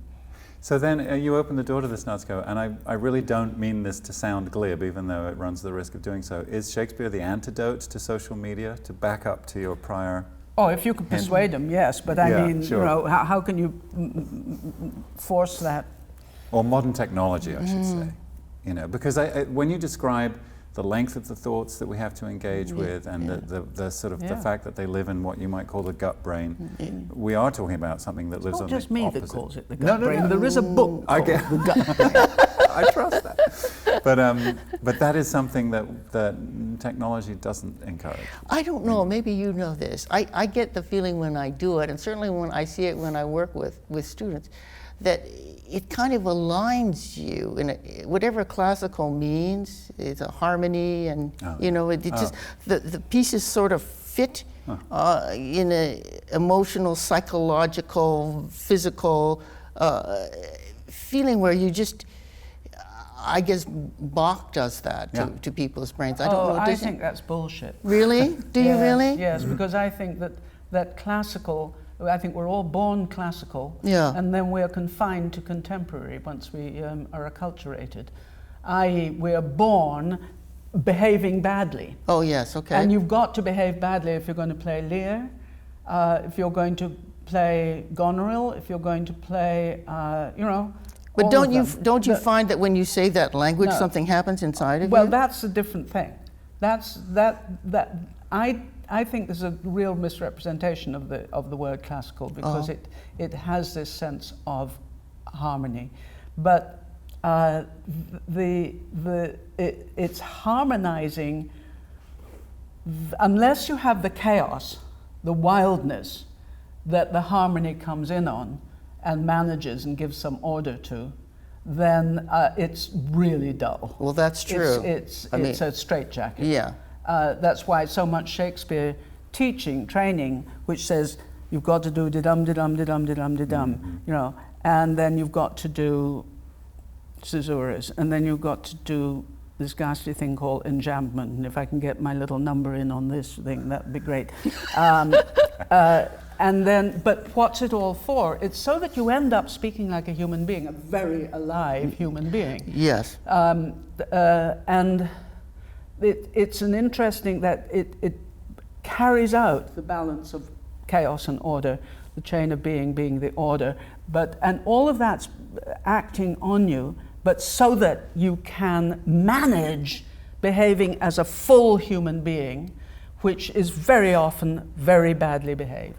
So then you opened the door to this, Natsuko, and I really don't mean this to sound glib, even though it runs the risk of doing so. Is Shakespeare the antidote to social media, to back up to your prior... Oh, if you could persuade him, yes, but I mean, how can you force that? Or modern technology, I should say. Because when you describe the length of the thoughts that we have to engage with, and the sort of the fact that they live in what you might call the gut brain, we are talking about something that lives on the opposite. It's not just me that calls it the gut brain. There is a book called The Gut Brain. I trust that. But that is something that technology doesn't encourage. I don't know, maybe you know this. I get the feeling when I do it, and certainly when I see it when I work with students, that it kind of aligns you in whatever classical means. It's a harmony, and it just the pieces sort of fit in a emotional, psychological, physical feeling where you just. I guess Bach does that to people's brains. I don't know. I think that's bullshit. Really? Do you really? Yes, because I think that classical. I think we're all born classical, and then we are confined to contemporary once we are acculturated, i.e., we are born behaving badly. Oh yes, okay. And you've got to behave badly if you're going to play Lear, if you're going to play Goneril, if you're going to play, But don't you find that when you say that language, something happens inside of you? Well, that's a different thing. I think there's a real misrepresentation of the word classical because it has this sense of harmony, but it's harmonizing unless you have the chaos, the wildness that the harmony comes in on and manages and gives some order to, then it's really dull. Well, that's true. It's a straitjacket. Yeah. That's why so much Shakespeare teaching, training, which says you've got to do de-dum, de-dum, de-dum, de-dum, de-dum, and then you've got to do caesuras, and then you've got to do this ghastly thing called enjambment, and if I can get my little number in on this thing, that'd be great. And then, but what's it all for? It's so that you end up speaking like a human being, a very alive human being. Yes. And it's an interesting that it carries out the balance of chaos and order, the chain of being the order, and all of that's acting on you, but so that you can manage behaving as a full human being, which is very often very badly behaved.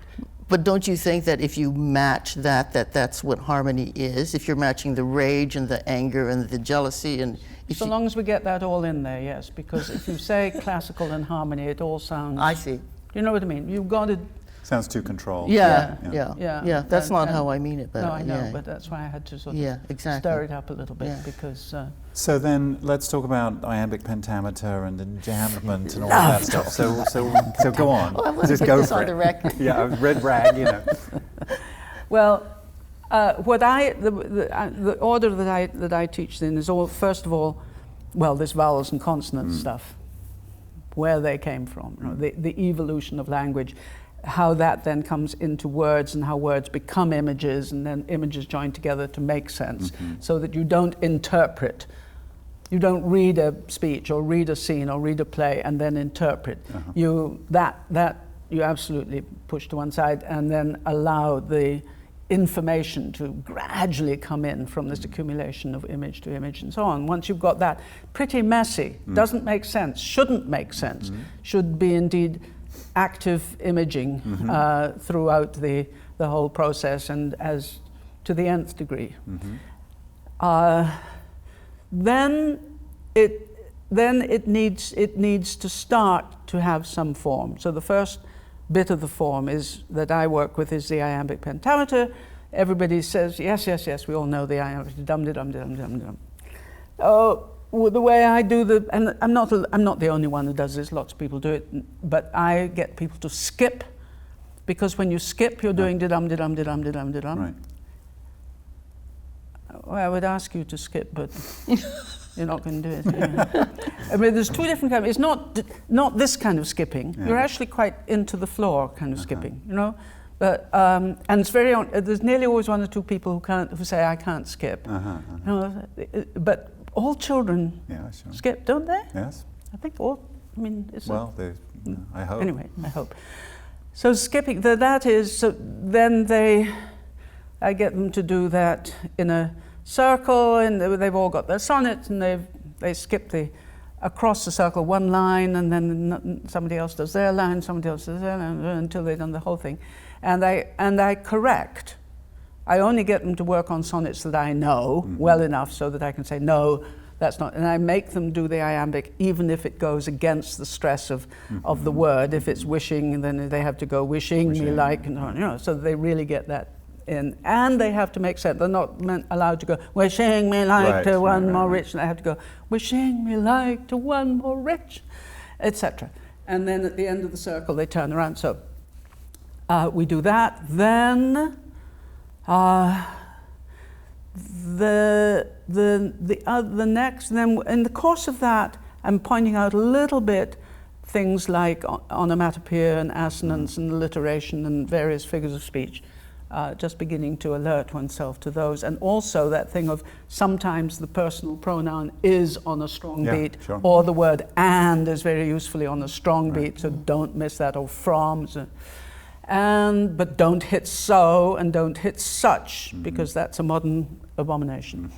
But don't you think that if you match that's what harmony is? If you're matching the rage and the anger and the jealousy and... So long as we get that all in there, yes, because if you say classical and harmony, it all sounds... I see. You know what I mean? You've got to... Sounds too controlled. Yeah. That's not how I mean it, but... No, I know, but that's why I had to sort of stir it up a little bit, because... So then, let's talk about iambic pentameter and enjambment and all of that stuff. So go on. Well, I want to just get go this for on it. the record. Yeah, red rag, Well, the order that I teach in is all, first of all, this vowels and consonant stuff, where they came from, the evolution of language, how that then comes into words and how words become images and then images join together to make sense, so that you don't interpret. You don't read a speech or read a scene or read a play and then interpret. You absolutely push to one side and then allow the information to gradually come in from this accumulation of image to image and so on. Once you've got that, pretty messy, doesn't make sense, shouldn't make sense, should be indeed active imaging throughout the whole process and as to the nth degree. Then it needs to start to have some form. So the first bit of the form is that I work with is the iambic pentameter. Everybody says yes. We all know the iambic dum dum dum dum dum. Oh, well, the way I do and I'm not the only one who does this. Lots of people do it, but I get people to skip, because when you skip, you're doing dum dum dum dum dum. Right. Well, I would ask you to skip, but you're not going to do it. Yeah. I mean, there's two different kinds. It's not this kind of skipping. Yeah. You're actually quite into the floor kind of skipping, But and it's there's nearly always one or two people who say I can't skip. But all children skip, don't they? Yes. I think all. I mean, it's I hope. Anyway, I hope. So skipping, that is. So then I get them to do that in a circle, and they've all got their sonnets, and they skip across the circle one line, and then somebody else does their line, somebody else does their line, until they've done the whole thing. And I correct. I only get them to work on sonnets that I know well enough so that I can say, no, That's not, and I make them do the iambic even if it goes against the stress of the word. If it's wishing, then they have to go wishing me like, and so they really get that in. And they have to make sense. They're not allowed to go, wishing me like to one more rich. They have to go, wishing me like to one more rich, etc. And then at the end of the circle, they turn around. So we do that. Then the next, then in the course of that, I'm pointing out a little bit things like onomatopoeia and assonance and alliteration and various figures of speech, just beginning to alert oneself to those. And also that thing of sometimes the personal pronoun is on a strong beat, or the word and is very usefully on a strong beat, so don't miss that, or from. But don't hit so and don't hit such, because that's a modern abomination.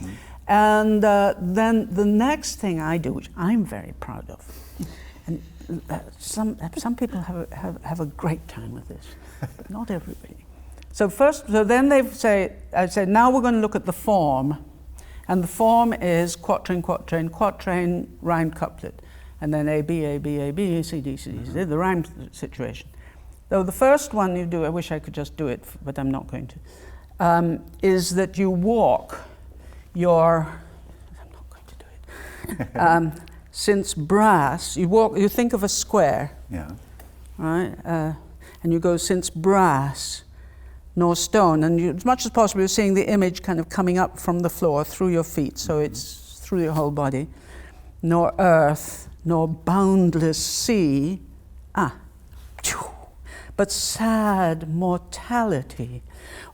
And then the next thing I do, which I'm very proud of, and some people have a great time with this, but not everybody. So then I say, now we're going to look at the form, and the form is quatrain, quatrain, quatrain, rhymed couplet, and then A, B, A, B, A, B, A, C, D, C, D, C, the rhyme situation. Though the first one you do, I wish I could just do it, but I'm not going to, is that you walk I'm not going to do it. Since brass, you think of a square, right? And you go since brass, nor stone, and as much as possible you're seeing the image kind of coming up from the floor through your feet, so it's through your whole body, nor earth, nor boundless sea, but sad mortality,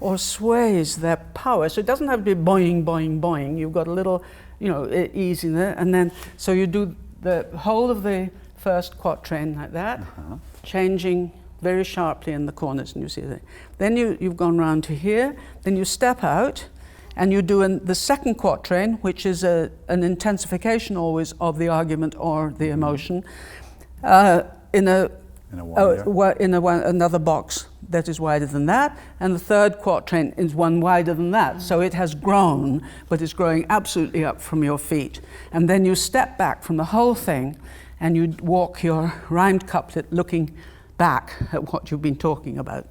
or sways their power. So it doesn't have to be boing, boing, boing. You've got a little, ease in there, and then, so you do the whole of the first quatrain like that, changing very sharply in the corners, and you see that. Then you've gone round to here, then you step out, and you do the second quatrain, which is an intensification always of the argument or the emotion, in another box that is wider than that, and the third quatrain is one wider than that. So it has grown, but it's growing absolutely up from your feet. And then you step back from the whole thing, and you walk your rhymed couplet looking back at what you've been talking about.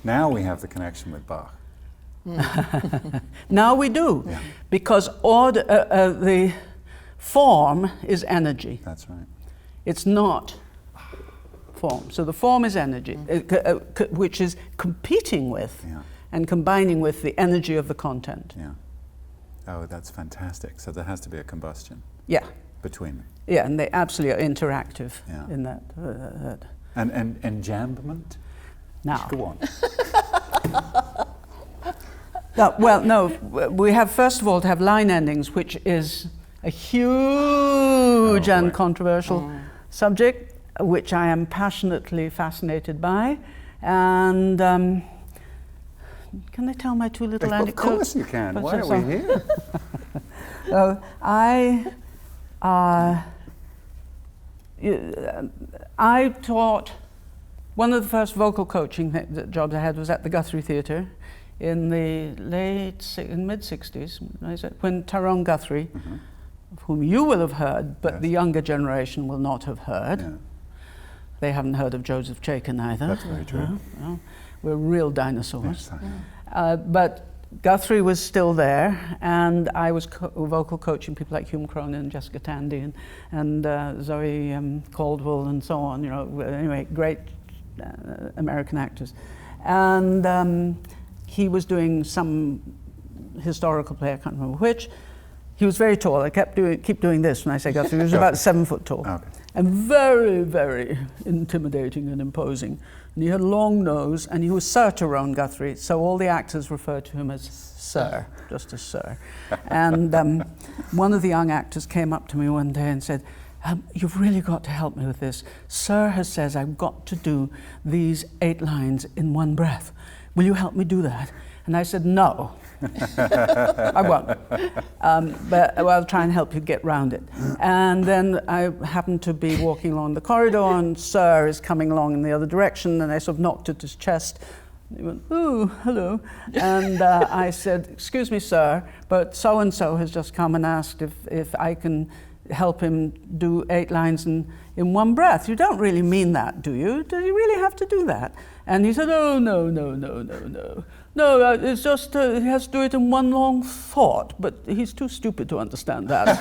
Now we have the connection with Bach. Now we do, because the form is energy. That's right. It's not form. So the form is energy, which is competing with and combining with the energy of the content. Yeah. Oh, that's fantastic. So there has to be a combustion. Yeah. Between them. Yeah, and they absolutely are interactive in that. And enjambment? Now. Go on. No, we have, first of all, to have line endings, which is a huge and controversial subject, which I am passionately fascinated by. And can I tell my two little anecdotes? Of course you can. Why are we here? I taught, one of the first vocal coaching jobs I had was at the Guthrie Theatre in the mid-60s, when Tyrone Guthrie, of whom you will have heard, but the younger generation will not have heard. Yeah. They haven't heard of Joseph Chaikin either. That's very true. We're real dinosaurs. Yes, but Guthrie was still there, and I was vocal coaching people like Hume Cronin and Jessica Tandy and Zoe Caldwell and so on. Anyway, great American actors. And he was doing some historical play, I can't remember which. He was very tall. I keep doing this when I say Guthrie. He was about 7 foot tall. Okay. And very, very intimidating and imposing. And he had a long nose, and he was Sir Tyrone Guthrie, so all the actors referred to him as Sir, just as Sir. And one of the young actors came up to me one day and said, you've really got to help me with this. Sir says I've got to do these 8 lines in one breath. Will you help me do that? And I said, no. I won't. But I'll try and help you get round it. And then I happened to be walking along the corridor, and Sir is coming along in the other direction, and I sort of knocked at his chest, He went, "Ooh, hello." And I said, "Excuse me, sir, but so-and-so has just come and asked if I can help him do 8 lines in one breath. You don't really mean that, do you? Do you really have to do that?" And he said, "Oh, no. No, it's just he has to do it in one long thought, but he's too stupid to understand that."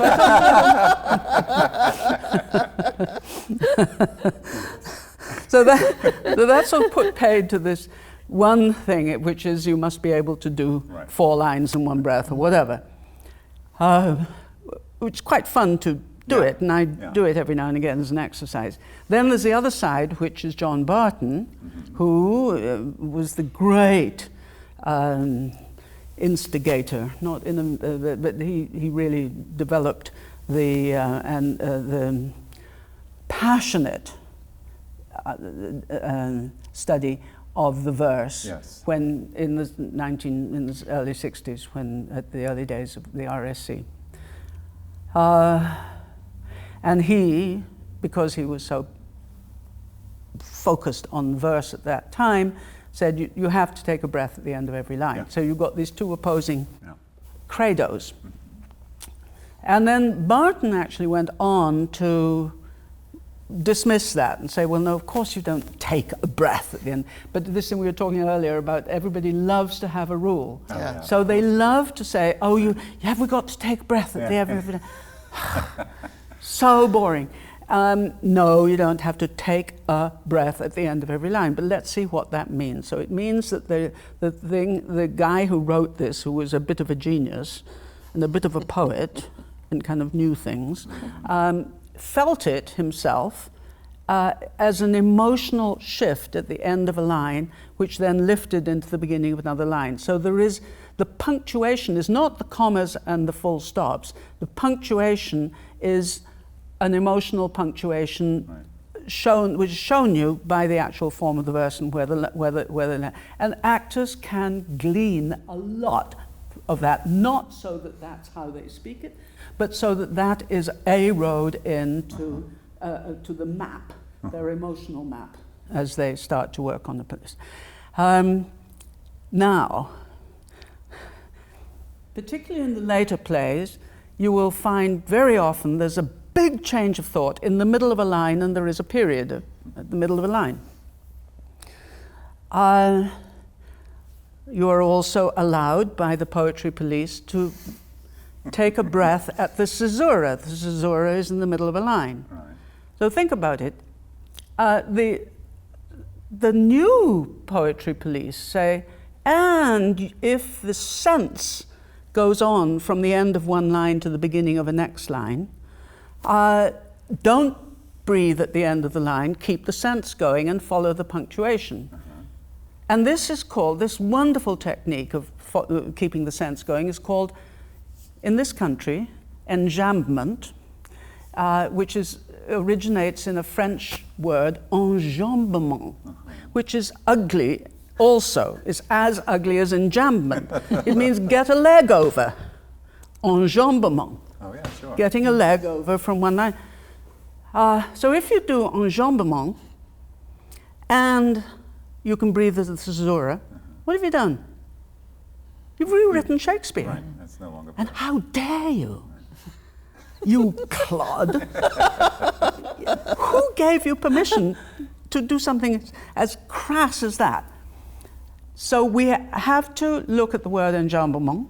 So that's sort of put paid to this one thing, which is you must be able to do 4 lines in one breath or whatever. It's quite fun to do it, and I do it every now and again as an exercise. Then there's the other side, which is John Barton, who was the great instigator, but he really developed the passionate study of the verse when in the early 60s, when at the early days of the RSC. And he, because he was so focused on verse at that time, said you have to take a breath at the end of every line. So you've got these 2 opposing credos. And then Barton actually went on to dismiss that and say, well, no, of course you don't take a breath at the end. But this thing we were talking earlier about, everybody loves to have a rule. So they love to say, oh, have we got to take a breath at the end of every line? So boring. No, you don't have to take a breath at the end of every line, but let's see what that means. So it means that the guy who wrote this, who was a bit of a genius and a bit of a poet and kind of knew things, felt it himself as an emotional shift at the end of a line, which then lifted into the beginning of another line. So the punctuation is not the commas and the full stops. The punctuation is an emotional punctuation which is shown you by the actual form of the verse and whether and actors can glean a lot of that, not so that that's how they speak it, but so that that is a road into to the map, their emotional map, as they start to work on the piece. Now, particularly in the later plays, you will find very often there's a big change of thought in the middle of a line, and there is a period at the middle of a line. You are also allowed by the poetry police to take a breath at the caesura. The caesura is in the middle of a line. So think about it. The new poetry police say, and if the sense goes on from the end of one line to the beginning of a next line, don't breathe at the end of the line, keep the sense going and follow the punctuation. And this is called, this wonderful technique of keeping the sense going is called, in this country, enjambment, which originates in a French word, enjambement, which is ugly also. It's as ugly as enjambment. It means get a leg over. Enjambement. Oh, yeah, sure. Getting a leg over from one line. So if you do enjambement and you can breathe as the caesura, what have you done? You've rewritten Shakespeare. Right, that's no longer. And how dare you? You clod. Who gave you permission to do something as crass as that? So we have to look at the word enjambement.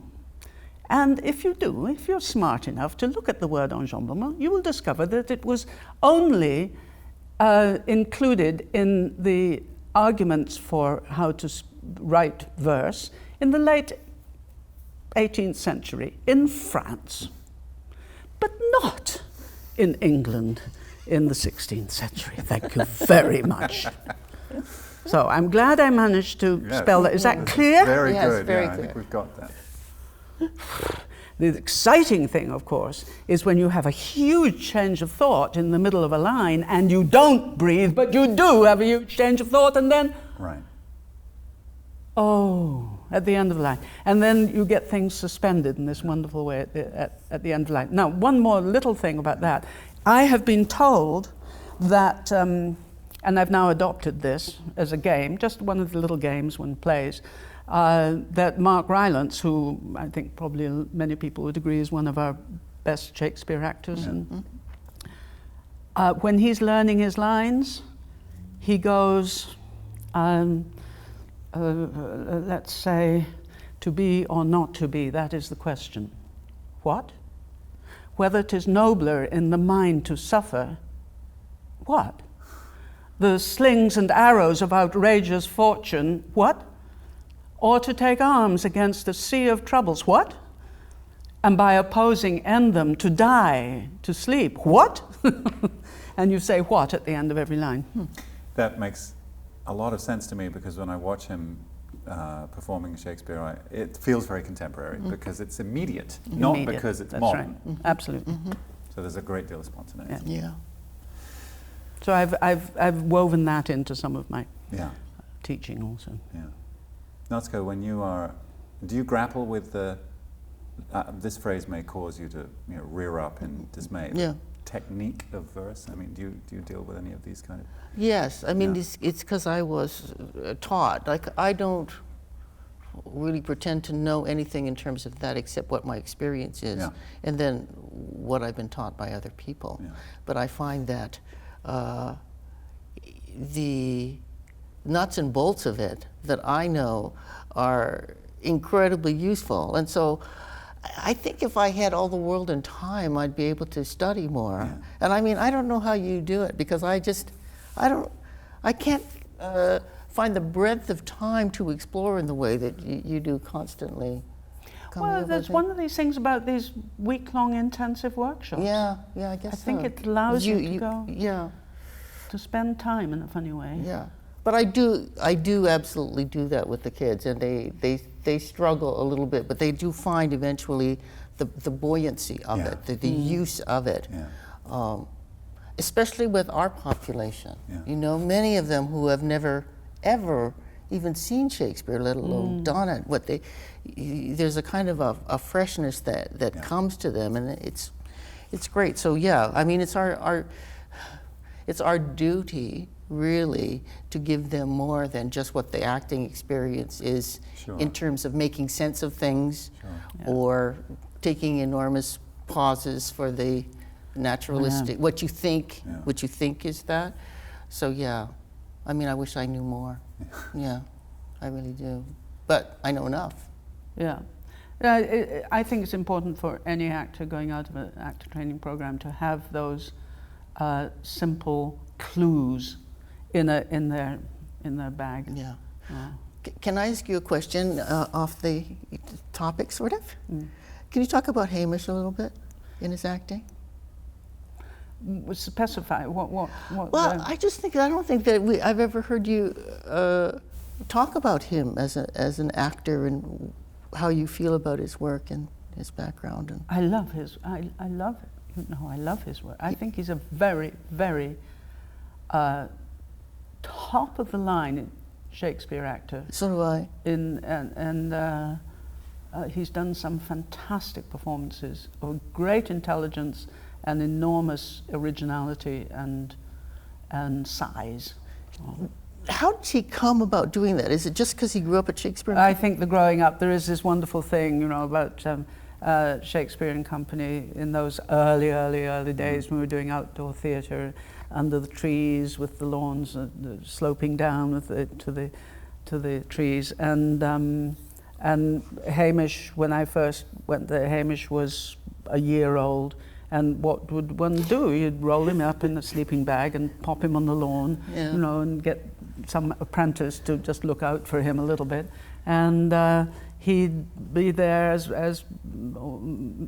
And if you're smart enough to look at the word enjambement, you will discover that it was only included in the arguments for how to write verse in the late 18th century in France, but not in England in the 16th century. Thank you very much. So I'm glad I managed to spell that. Is that clear? Very yes, good. Very I clear. think we've got that. The exciting thing, of course, is when you have a huge change of thought in the middle of a line and you don't breathe, but you do have a huge change of thought, and then, at the end of the line. And then you get things suspended in this wonderful way at the end of the line. Now, one more little thing about that. I have been told that and I've now adopted this as a game, just one of the little games one plays, that Mark Rylance, who I think probably many people would agree is one of our best Shakespeare actors, and when he's learning his lines, he goes, let's say, to be or not to be, that is the question. What? Whether 'tis nobler in the mind to suffer, what? The slings and arrows of outrageous fortune, what? Or to take arms against a sea of troubles, what? And by opposing end them, to die, to sleep, what? And you say what at the end of every line. That makes a lot of sense to me, because when I watch him performing Shakespeare, it feels very contemporary because it's immediate, not because it's That's modern. right. Absolutely. So there's a great deal of spontaneity. Yeah. So I've woven that into some of my Yeah. teaching also. Yeah. Natsuko, when you are, do you grapple with the, this phrase may cause you to rear up in dismay, Yeah. technique of verse? I mean, do you deal with any of these kind of? Yes, I mean, Yeah. it's because I was taught. Like, I don't really pretend to know anything in terms of that except what my experience is, Yeah. and then what I've been taught by other people. Yeah. But I find that the nuts and bolts of it that I know are incredibly useful. And so I think if I had all the world and time, I'd be able to study more. Yeah. And I mean, I don't know how you do it, because I can't find the breadth of time to explore in the way that you do constantly. Well, there's one of these things about these week-long intensive workshops. Yeah, I guess I think so. it allows you to go, Yeah, to spend time in a funny way. yeah. But I do absolutely do that with the kids, and they struggle a little bit, but they do find eventually the buoyancy of Yeah. it, the use of it. Yeah. Especially with our population. Yeah. You know, many of them who have never, ever even seen Shakespeare, let alone done it. There's a kind of a freshness that Yeah. comes to them, and it's great. So yeah, I mean, it's our duty really to give them more than just what the acting experience is, Sure. in terms of making sense of things, Sure. Yeah. or taking enormous pauses for the naturalistic, what you think is that. So yeah, I mean, I wish I knew more. Yeah, I really do. But I know enough. Yeah. I think it's important for any actor going out of an actor training program to have those simple clues in their bag. Yeah. Yeah. Can I ask you a question off the topic, sort of? Can you talk about Hamish a little bit in his acting? Specify what. Well, I just think I don't think that I've ever heard you talk about him as an actor and how you feel about his work and his background. And I love his. I love it. I love his work. I think he's a very, very top of the line Shakespeare actor. so do I. He's done some fantastic performances of great intelligence and enormous originality and size. How did he come about doing that? Is it just because he grew up at Shakespeare? I think the growing up, there is this wonderful thing, about Shakespeare and Company in those early days when we were doing outdoor theatre under the trees with the lawns sloping down to the trees. And Hamish, when I first went there, Hamish was a year old. And what would one do? You'd roll him up in a sleeping bag and pop him on the lawn, Yeah. and get some apprentice to just look out for him a little bit. And he'd be there as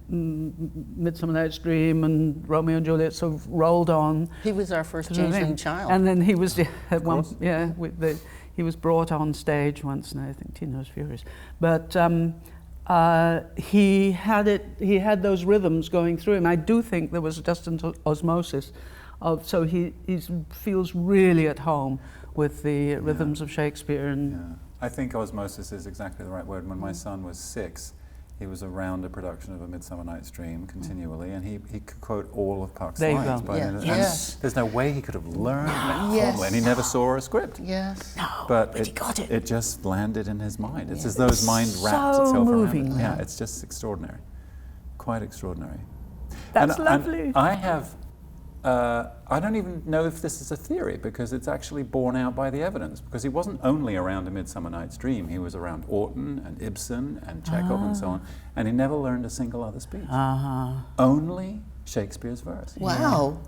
Midsummer Night's Dream and Romeo and Juliet sort of rolled on. He was our first changeling child. And then he was he was brought on stage once, and I think Tino's Furious. But he had those rhythms going through him. I do think there was just an osmosis so he feels really at home with the rhythms of Shakespeare. And I think osmosis is exactly the right word. When my son was 6, He was around a production of A Midsummer Night's Dream continually, and he could quote all of Puck's There you lines. go. By Yeah. then. Yes. And there's no way he could have learned that Yes. formula, and he never saw a script. Yes. No, But he got it. It just landed in his mind. It's Yeah. as though his mind It's wrapped so itself moving. around it. Yeah, it's just extraordinary. Quite extraordinary. That's And lovely. I have, I don't even know if this is a theory, because it's actually borne out by the evidence, because he wasn't only around A Midsummer Night's Dream, he was around Austen and Ibsen and Chekhov and so on, and he never learned a single other speech. Only Shakespeare's verse. Wow.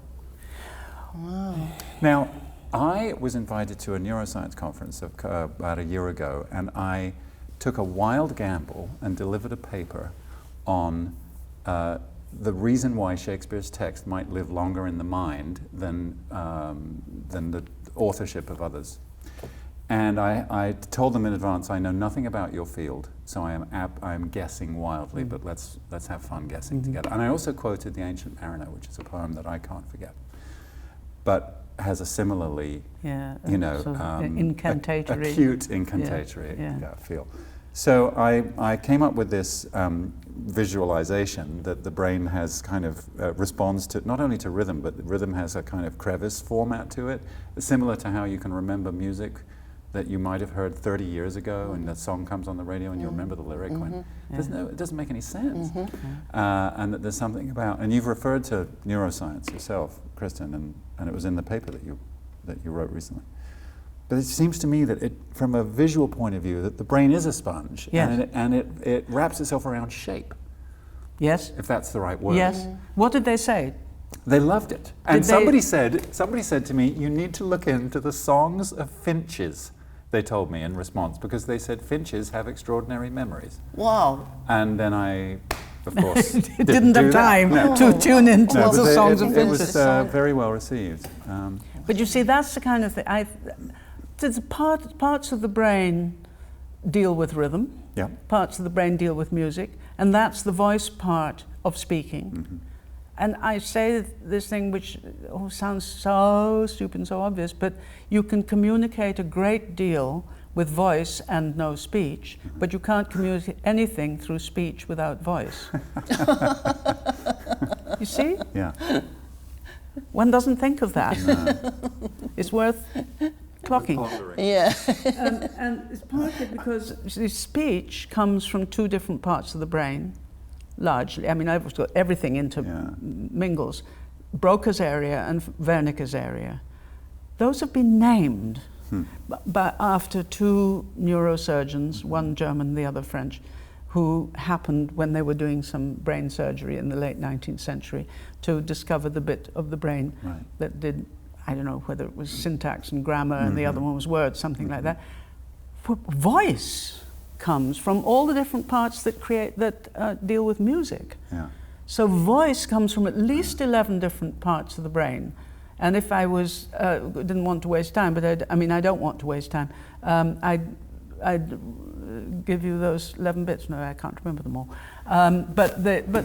Now, I was invited to a neuroscience conference about a year ago, and I took a wild gamble and delivered a paper on the reason why Shakespeare's text might live longer in the mind than the authorship of others. And I told them in advance, I know nothing about your field, so I am guessing wildly, but let's have fun guessing together. And I also quoted The Ancient Mariner, which is a poem that I can't forget, but has a similarly, you know, sort of incantatory, acute incantatory feel. So I came up with this visualization that the brain has kind of responds to, not only to rhythm, but rhythm has a kind of crevice format to it, similar to how you can remember music that you might have heard 30 years ago, and the song comes on the radio and you remember the lyric when it doesn't make any sense. And that there's something about, and you've referred to neuroscience yourself, Kristin, and it was in the paper that you wrote recently. But it seems to me that from a visual point of view, that the brain is a sponge, and it wraps itself around shape. Yes. If that's the right word. Yes. What did they say? They loved it. And somebody said to me, you need to look into the songs of finches, they told me in response, because they said finches have extraordinary memories. Wow. And then I, of course, didn't have time to tune into the songs of finches. It was very well received. But you see, that's the kind of thing. There's parts of the brain deal with rhythm, parts of the brain deal with music, and that's the voice part of speaking. And I say this thing which sounds so stupid and so obvious, but you can communicate a great deal with voice and no speech, but you can't communicate anything through speech without voice. You see? Yeah. One doesn't think of that. No. It's worth clocking. Yeah. And it's partly because the speech comes from two different parts of the brain, largely. I mean, I've got everything intermingles. Broca's area and Wernicke's area. Those have been named after two neurosurgeons, one German, the other French, who happened when they were doing some brain surgery in the late 19th century to discover the bit of the brain that did, I don't know whether it was syntax and grammar and the other one was words, something like that. Voice comes from all the different parts that deal with music. Yeah. So voice comes from at least 11 different parts of the brain. And if I was, didn't want to waste time, but I don't want to waste time, I'd give you those 11 bits. No, I can't remember them all. But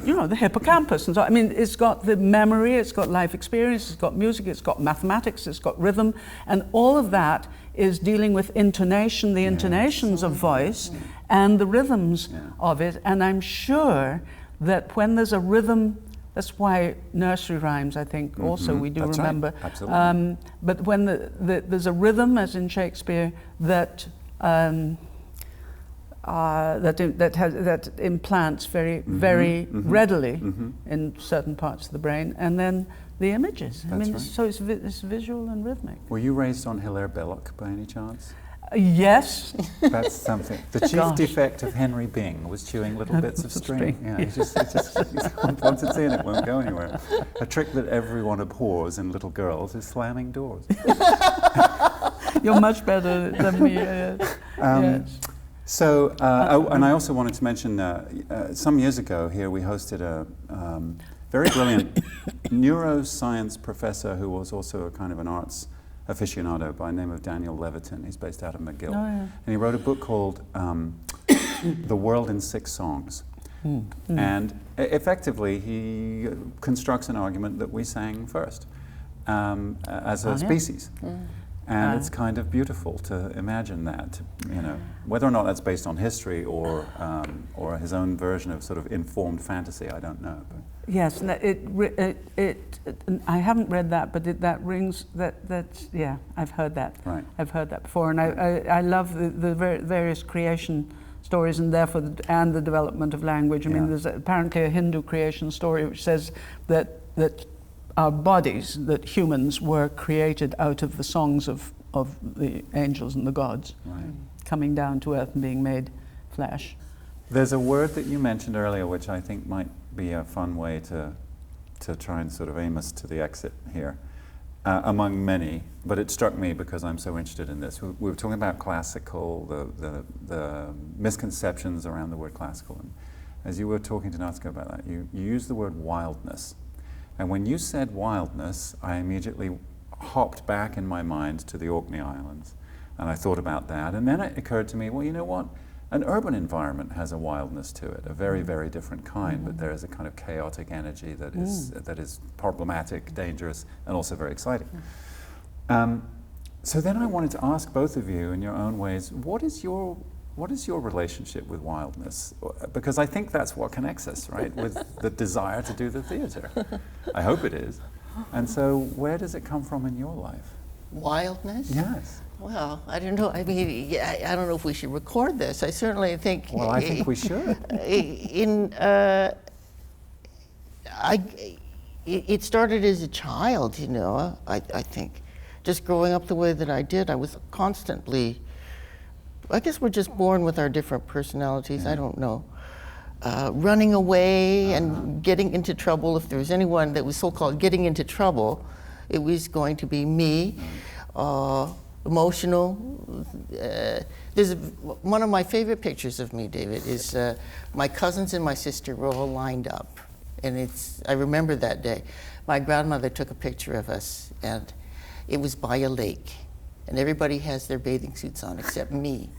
you know, the hippocampus and so. I mean, it's got the memory, it's got life experience, it's got music, it's got mathematics, it's got rhythm, and all of that is dealing with intonation, the intonations of voice, and the rhythms of it. And I'm sure that when there's a rhythm, that's why nursery rhymes, I think, also we do remember. Right. Absolutely. But when there's a rhythm, as in Shakespeare, that implants very readily in certain parts of the brain, and then the images. So it's visual and rhythmic. Were you raised on Hilaire Belloc by any chance? Yes. That's something. The chief defect of Henry Bing was chewing little bits of string. Yeah, he's just once it's in, it won't go anywhere. A trick that everyone abhors in little girls is slamming doors. You're much better than me. Yes. So, and I also wanted to mention, some years ago here we hosted a very brilliant neuroscience professor who was also a kind of an arts aficionado by the name of Daniel Levitin. He's based out of McGill. And he wrote a book called The World in 6 Songs. And effectively he constructs an argument that we sang first as a species. And it's kind of beautiful to imagine that, you know, whether or not that's based on history or his own version of sort of informed fantasy, I don't know. But. Yes, I haven't read that, but that rings, that's, yeah, I've heard that. Right. I've heard that before, and I love the various creation stories, and therefore and the development of language. I mean, there's apparently a Hindu creation story which says that our bodies, that humans were created out of the songs of the angels and the gods, coming down to earth and being made flesh. There's a word that you mentioned earlier which I think might be a fun way to try and sort of aim us to the exit here, among many, but it struck me because I'm so interested in this. We were talking about classical, the misconceptions around the word classical, and as you were talking to Natsuko about that, you used the word wildness. And when you said wildness, I immediately hopped back in my mind to the Orkney Islands, and I thought about that, and then it occurred to me, well, you know what? An urban environment has a wildness to it, a very, very different kind, but there is a kind of chaotic energy that is problematic, dangerous, and also very exciting. So then I wanted to ask both of you, in your own ways, what is your relationship with wildness? Because I think that's what connects us, right? With the desire to do the theater. I hope it is. And so where does it come from in your life? Wildness? Yes. Well, I don't know. I mean, I don't know if we should record this. I certainly think. Well, I think we should. It started as a child, you know. I think, just growing up the way that I did, I was constantly. I guess we're just born with our different personalities. I don't know. Running away and getting into trouble. If there was anyone that was so-called getting into trouble, it was going to be me. Emotional. There's one of my favorite pictures of me, David, is my cousins and my sister were all lined up, and I remember that day. My grandmother took a picture of us, and it was by a lake, and everybody has their bathing suits on except me.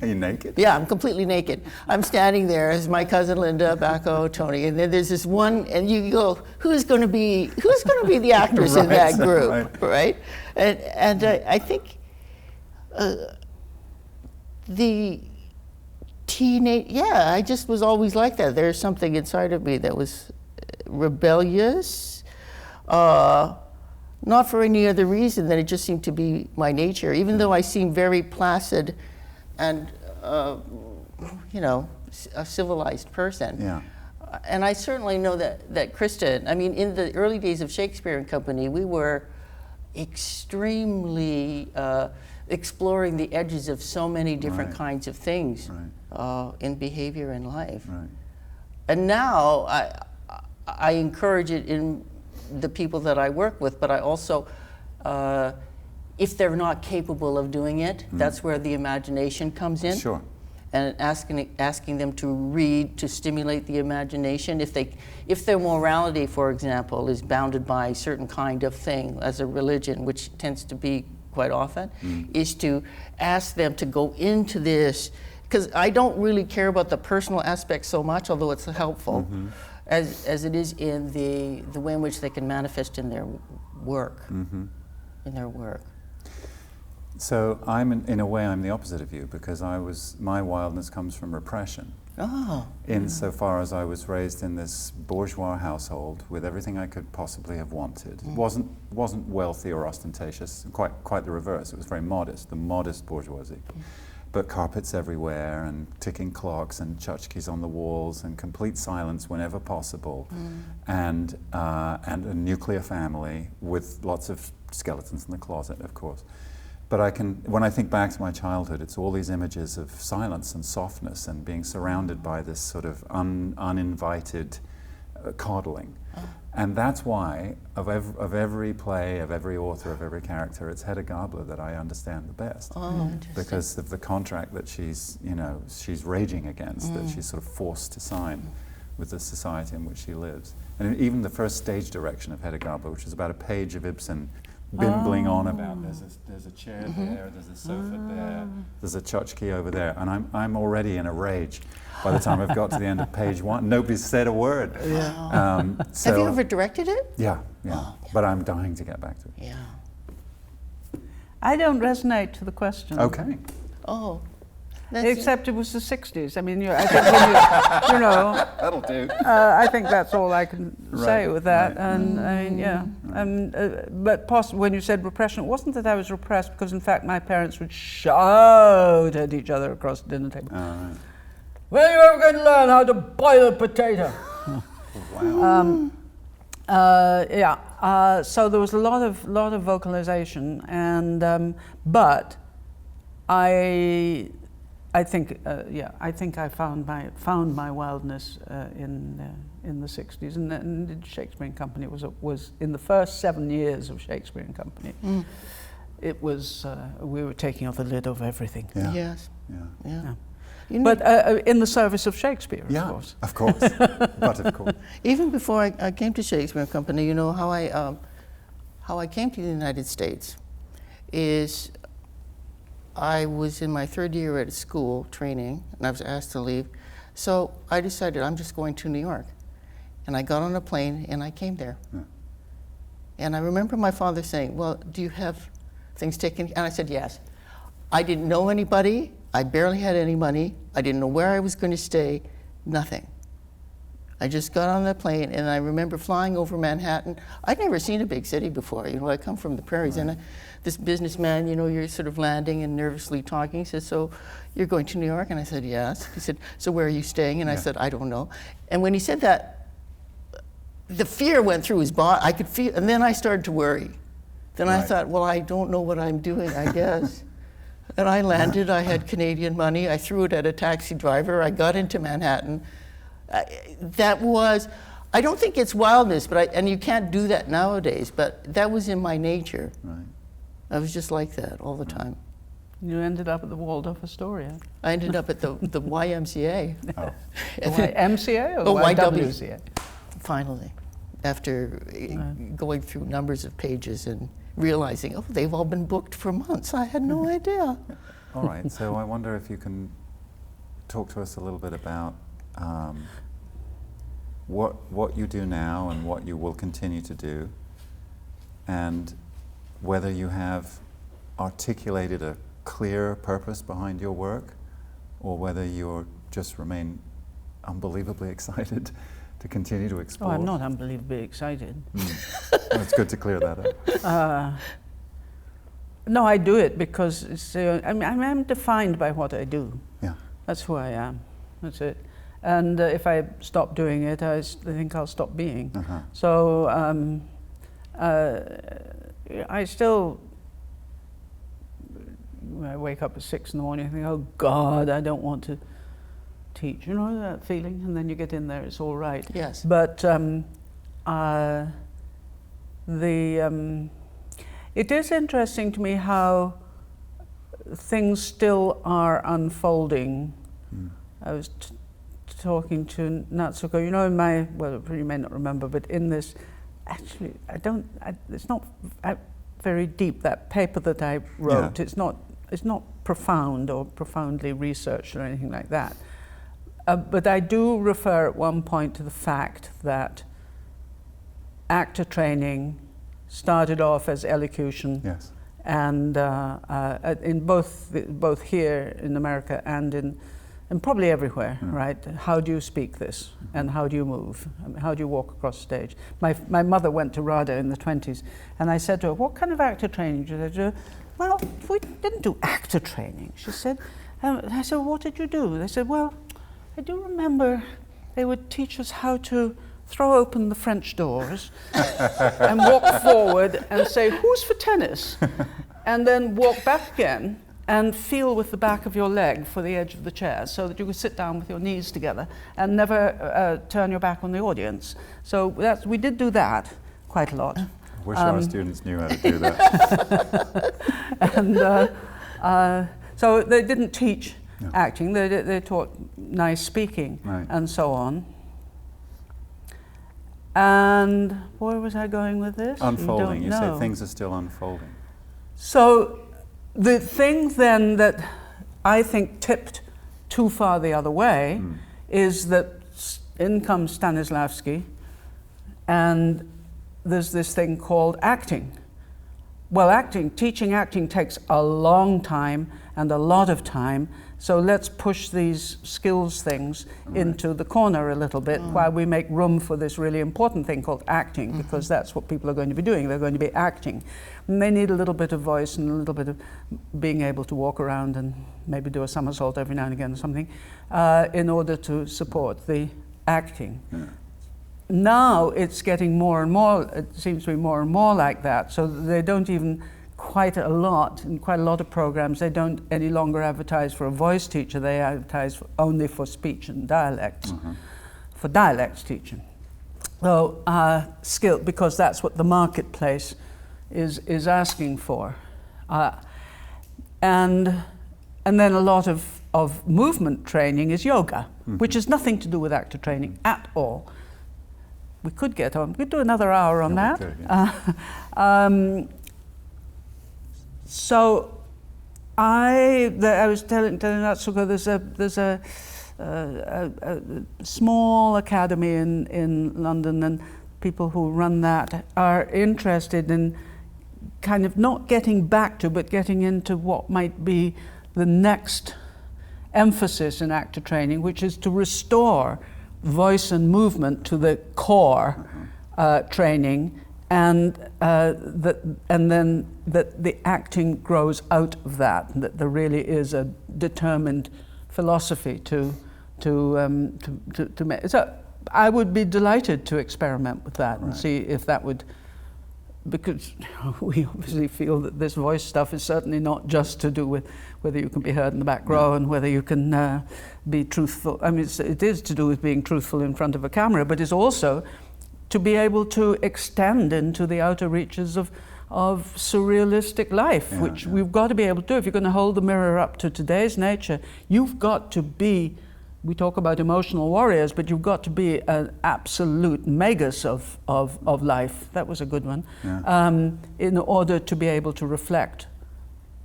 Are you naked? Yeah, I'm completely naked. I'm standing there as my cousin Linda, Bacco, Tony, and then there's this one, and you go, who's going to be the actress in that group, right? And I think the teenage, I just was always like that. There's something inside of me that was rebellious, not for any other reason than it just seemed to be my nature, even though I seem very placid and, you know, a civilized person. Yeah. And I certainly know that Kristin, I mean, in the early days of Shakespeare and Company, we were extremely exploring the edges of so many different kinds of things in behavior and life. Right. And now I encourage it in the people that I work with, but I also, if they're not capable of doing it, that's where the imagination comes in. Sure. And asking them to read to stimulate the imagination. If their morality, for example, is bounded by a certain kind of thing, as a religion, which tends to be quite often, is to ask them to go into this, because I don't really care about the personal aspect so much, although it's helpful, as it is in the way in which they can manifest in their work. So in a way, I'm the opposite of you, because my wildness comes from repression. Oh. Insofar as I was raised in this bourgeois household with everything I could possibly have wanted. Wasn't wealthy or ostentatious, quite the reverse. It was very modest, the modest bourgeoisie. But carpets everywhere, and ticking clocks, and tchotchkes on the walls, and complete silence whenever possible, and a nuclear family with lots of skeletons in the closet, of course. But when I think back to my childhood, it's all these images of silence and softness and being surrounded by this sort of uninvited coddling. And that's why, of every play, of every author, of every character, it's Hedda Gabler that I understand the best. Because of the contract that she's raging against, that she's sort of forced to sign with the society in which she lives. And even the first stage direction of Hedda Gabler, which is about a page of Ibsen, bimbling on about there's a chair there, there's a sofa there, there's a tchotchke over there, and I'm already in a rage by the time I've got to the end of page one. Nobody's said a word. Have you ever directed it? Yeah. But I'm dying to get back to it. I don't resonate to the question. Okay. Oh. Except it was the 60s. I mean, I think when you know, That'll do. I think that's all I can say Right, with that. right. And I mean, yeah, but when you said repression, it wasn't that I was repressed, because in fact my parents would shout at each other across the dinner table. Right. When are you ever going to learn how to boil a potato? Wow. So there was a lot of vocalization, and but I think I found my wildness in the 60s, and the Shakespeare Company was in the first 7 years of Shakespeare Company. It was we were taking off the lid of everything. Yeah. Yes. Yeah. You know, But in the service of Shakespeare, of course. Of course. But of course. even before I came to Shakespeare Company, you know, how I came to the United States is I was in my 3rd year at a school training, and I was asked to leave. So I decided I'm just going to New York. And I got on a plane and I came there. Yeah. And I remember my father saying, well, do you have things taken? And I said, yes. I didn't know anybody. I barely had any money. I didn't know where I was going to stay, nothing. I just got on the plane, and I remember flying over Manhattan. I'd never seen a big city before. You know, I come from the prairies, Right. and this businessman, you know, you're sort of landing and nervously talking. He says, so you're going to New York? And I said, yes. He said, so where are you staying? And I said, I don't know. And when he said that, the fear went through his body. I could feel, and then I started to worry. Then I Right. thought, well, I don't know what I'm doing, I guess. And I landed, I had Canadian money, I threw it at a taxi driver, I got into Manhattan. That was, I don't think it's wildness, but and you can't do that nowadays, but that was in my nature. Right. I was just like that all the time. You ended up at the Waldorf Astoria. I ended up at the YMCA. Oh. The MCA or the Oh, YWCA? Finally, after going through numbers of pages and realizing, oh, they've all been booked for months. I had no idea. All right. So I wonder if you can talk to us a little bit about what you do now and what you will continue to do, and whether you have articulated a clear purpose behind your work, or whether you just remain unbelievably excited to continue to explore. Oh, I'm not unbelievably excited. Well, it's good to clear that up. No, I do it because it's, I'm defined by what I do. Yeah. That's who I am. That's it. And if I stop doing it, I think I'll stop being. Uh-huh. So I still, when I wake up at 6 in the morning, I think, oh God, I don't want to teach. You know that feeling? And then you get in there, it's all right. Yes. But it is interesting to me how things still are unfolding. I was talking to Natsuko, you know, in my, well, you may not remember, but in this, actually, it's not very deep, that paper that I wrote. Yeah. It's not profound or profoundly researched or anything like that. But I do refer at one point to the fact that actor training started off as elocution. Yes. And in both here in America and probably everywhere, right? How do you speak this, and how do you move? How do you walk across stage? My mother went to RADA in the 20s, and I said to her, "What kind of actor training did you do?" "Well, we didn't do actor training," she said. I said, "What did you do?" They said, "Well, I do remember they would teach us how to throw open the French doors and walk forward and say, 'Who's for tennis?' and then walk back again and feel with the back of your leg for the edge of the chair so that you could sit down with your knees together and never turn your back on the audience." So we did do that quite a lot. I wish our students knew how to do that. And so they didn't teach acting, they taught nice speaking, Right. and so on. And where was I going with this? Unfolding. You know. say things are still unfolding. So the thing then that I think tipped too far the other way is that in comes Stanislavski, and there's this thing called acting. well, teaching acting takes a long time and a lot of time, so let's push these skills things into the corner a little bit while we make room for this really important thing called acting, because that's what people are going to be doing. They're going to be acting. And they need a little bit of voice and a little bit of being able to walk around and maybe do a somersault every now and again or something in order to support the acting. Yeah. Now it's getting more and more, it seems to be more and more like that, so they don't even quite a lot of programs, they don't any longer advertise for a voice teacher, they advertise only for speech and dialects, for dialects teaching. So skill, because that's what the marketplace is asking for. And then a lot of movement training is yoga, which has nothing to do with actor training at all. We could get on, we'd do another hour on that. Could, yeah. So I was telling Natsuko, there's a small academy in London, and people who run that are interested in kind of not getting back to, but getting into what might be the next emphasis in actor training, which is to restore voice and movement to the core training, and then that the acting grows out of that. That there really is a determined philosophy to make. So I would be delighted to experiment with that and see if that would. Because we obviously feel that this voice stuff is certainly not just to do with whether you can be heard in the back row and whether you can be truthful. I mean, it is to do with being truthful in front of a camera, but it's also to be able to extend into the outer reaches of surrealistic life, which we've got to be able to do. If you're going to hold the mirror up to today's nature, you've got to be, we talk about emotional warriors, but you've got to be an absolute magus of life. That was a good one. Yeah. In order to be able to reflect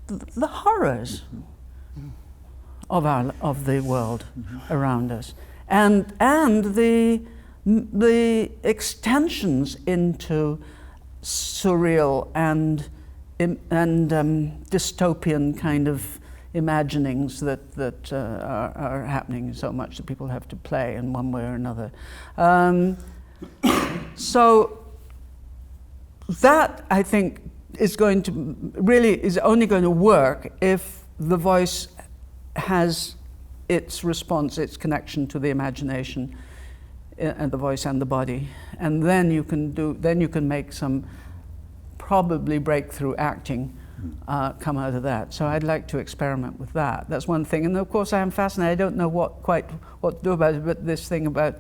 the horrors of the world around us, and the extensions into surreal and dystopian kind of imaginings that are happening so much that people have to play in one way or another. So that, I think, is only going to work if the voice has its response, its connection to the imagination and the voice and the body, and then you can make some probably breakthrough acting come out of that. So I'd like to experiment with that. That's one thing. And of course I am fascinated. I don't know what to do about it, but this thing about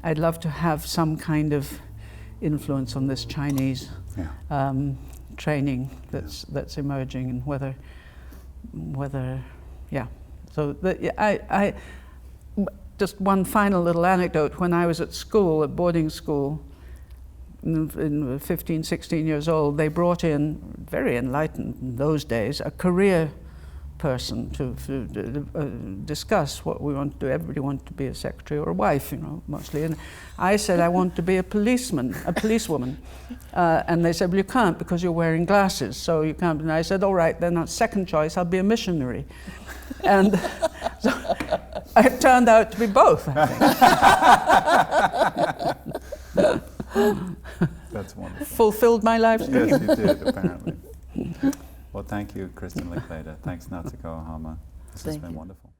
I'd love to have some kind of influence on this Chinese training that's emerging, and whether So I just one final little anecdote. When I was at school, at boarding school, in 15, 16 years old, they brought in, very enlightened in those days, a career person to discuss what we want to do. Everybody wanted to be a secretary or a wife, mostly. And I said, I want to be a policewoman. And they said, well, you can't because you're wearing glasses, so you can't. And I said, all right, then second choice, I'll be a missionary. And so I turned out to be both, I think. That's wonderful. Fulfilled my life's dream. Yes, you did, apparently. Well, thank you, Kristin Linklater. Thanks, Natsuko Ohama. This has been wonderful.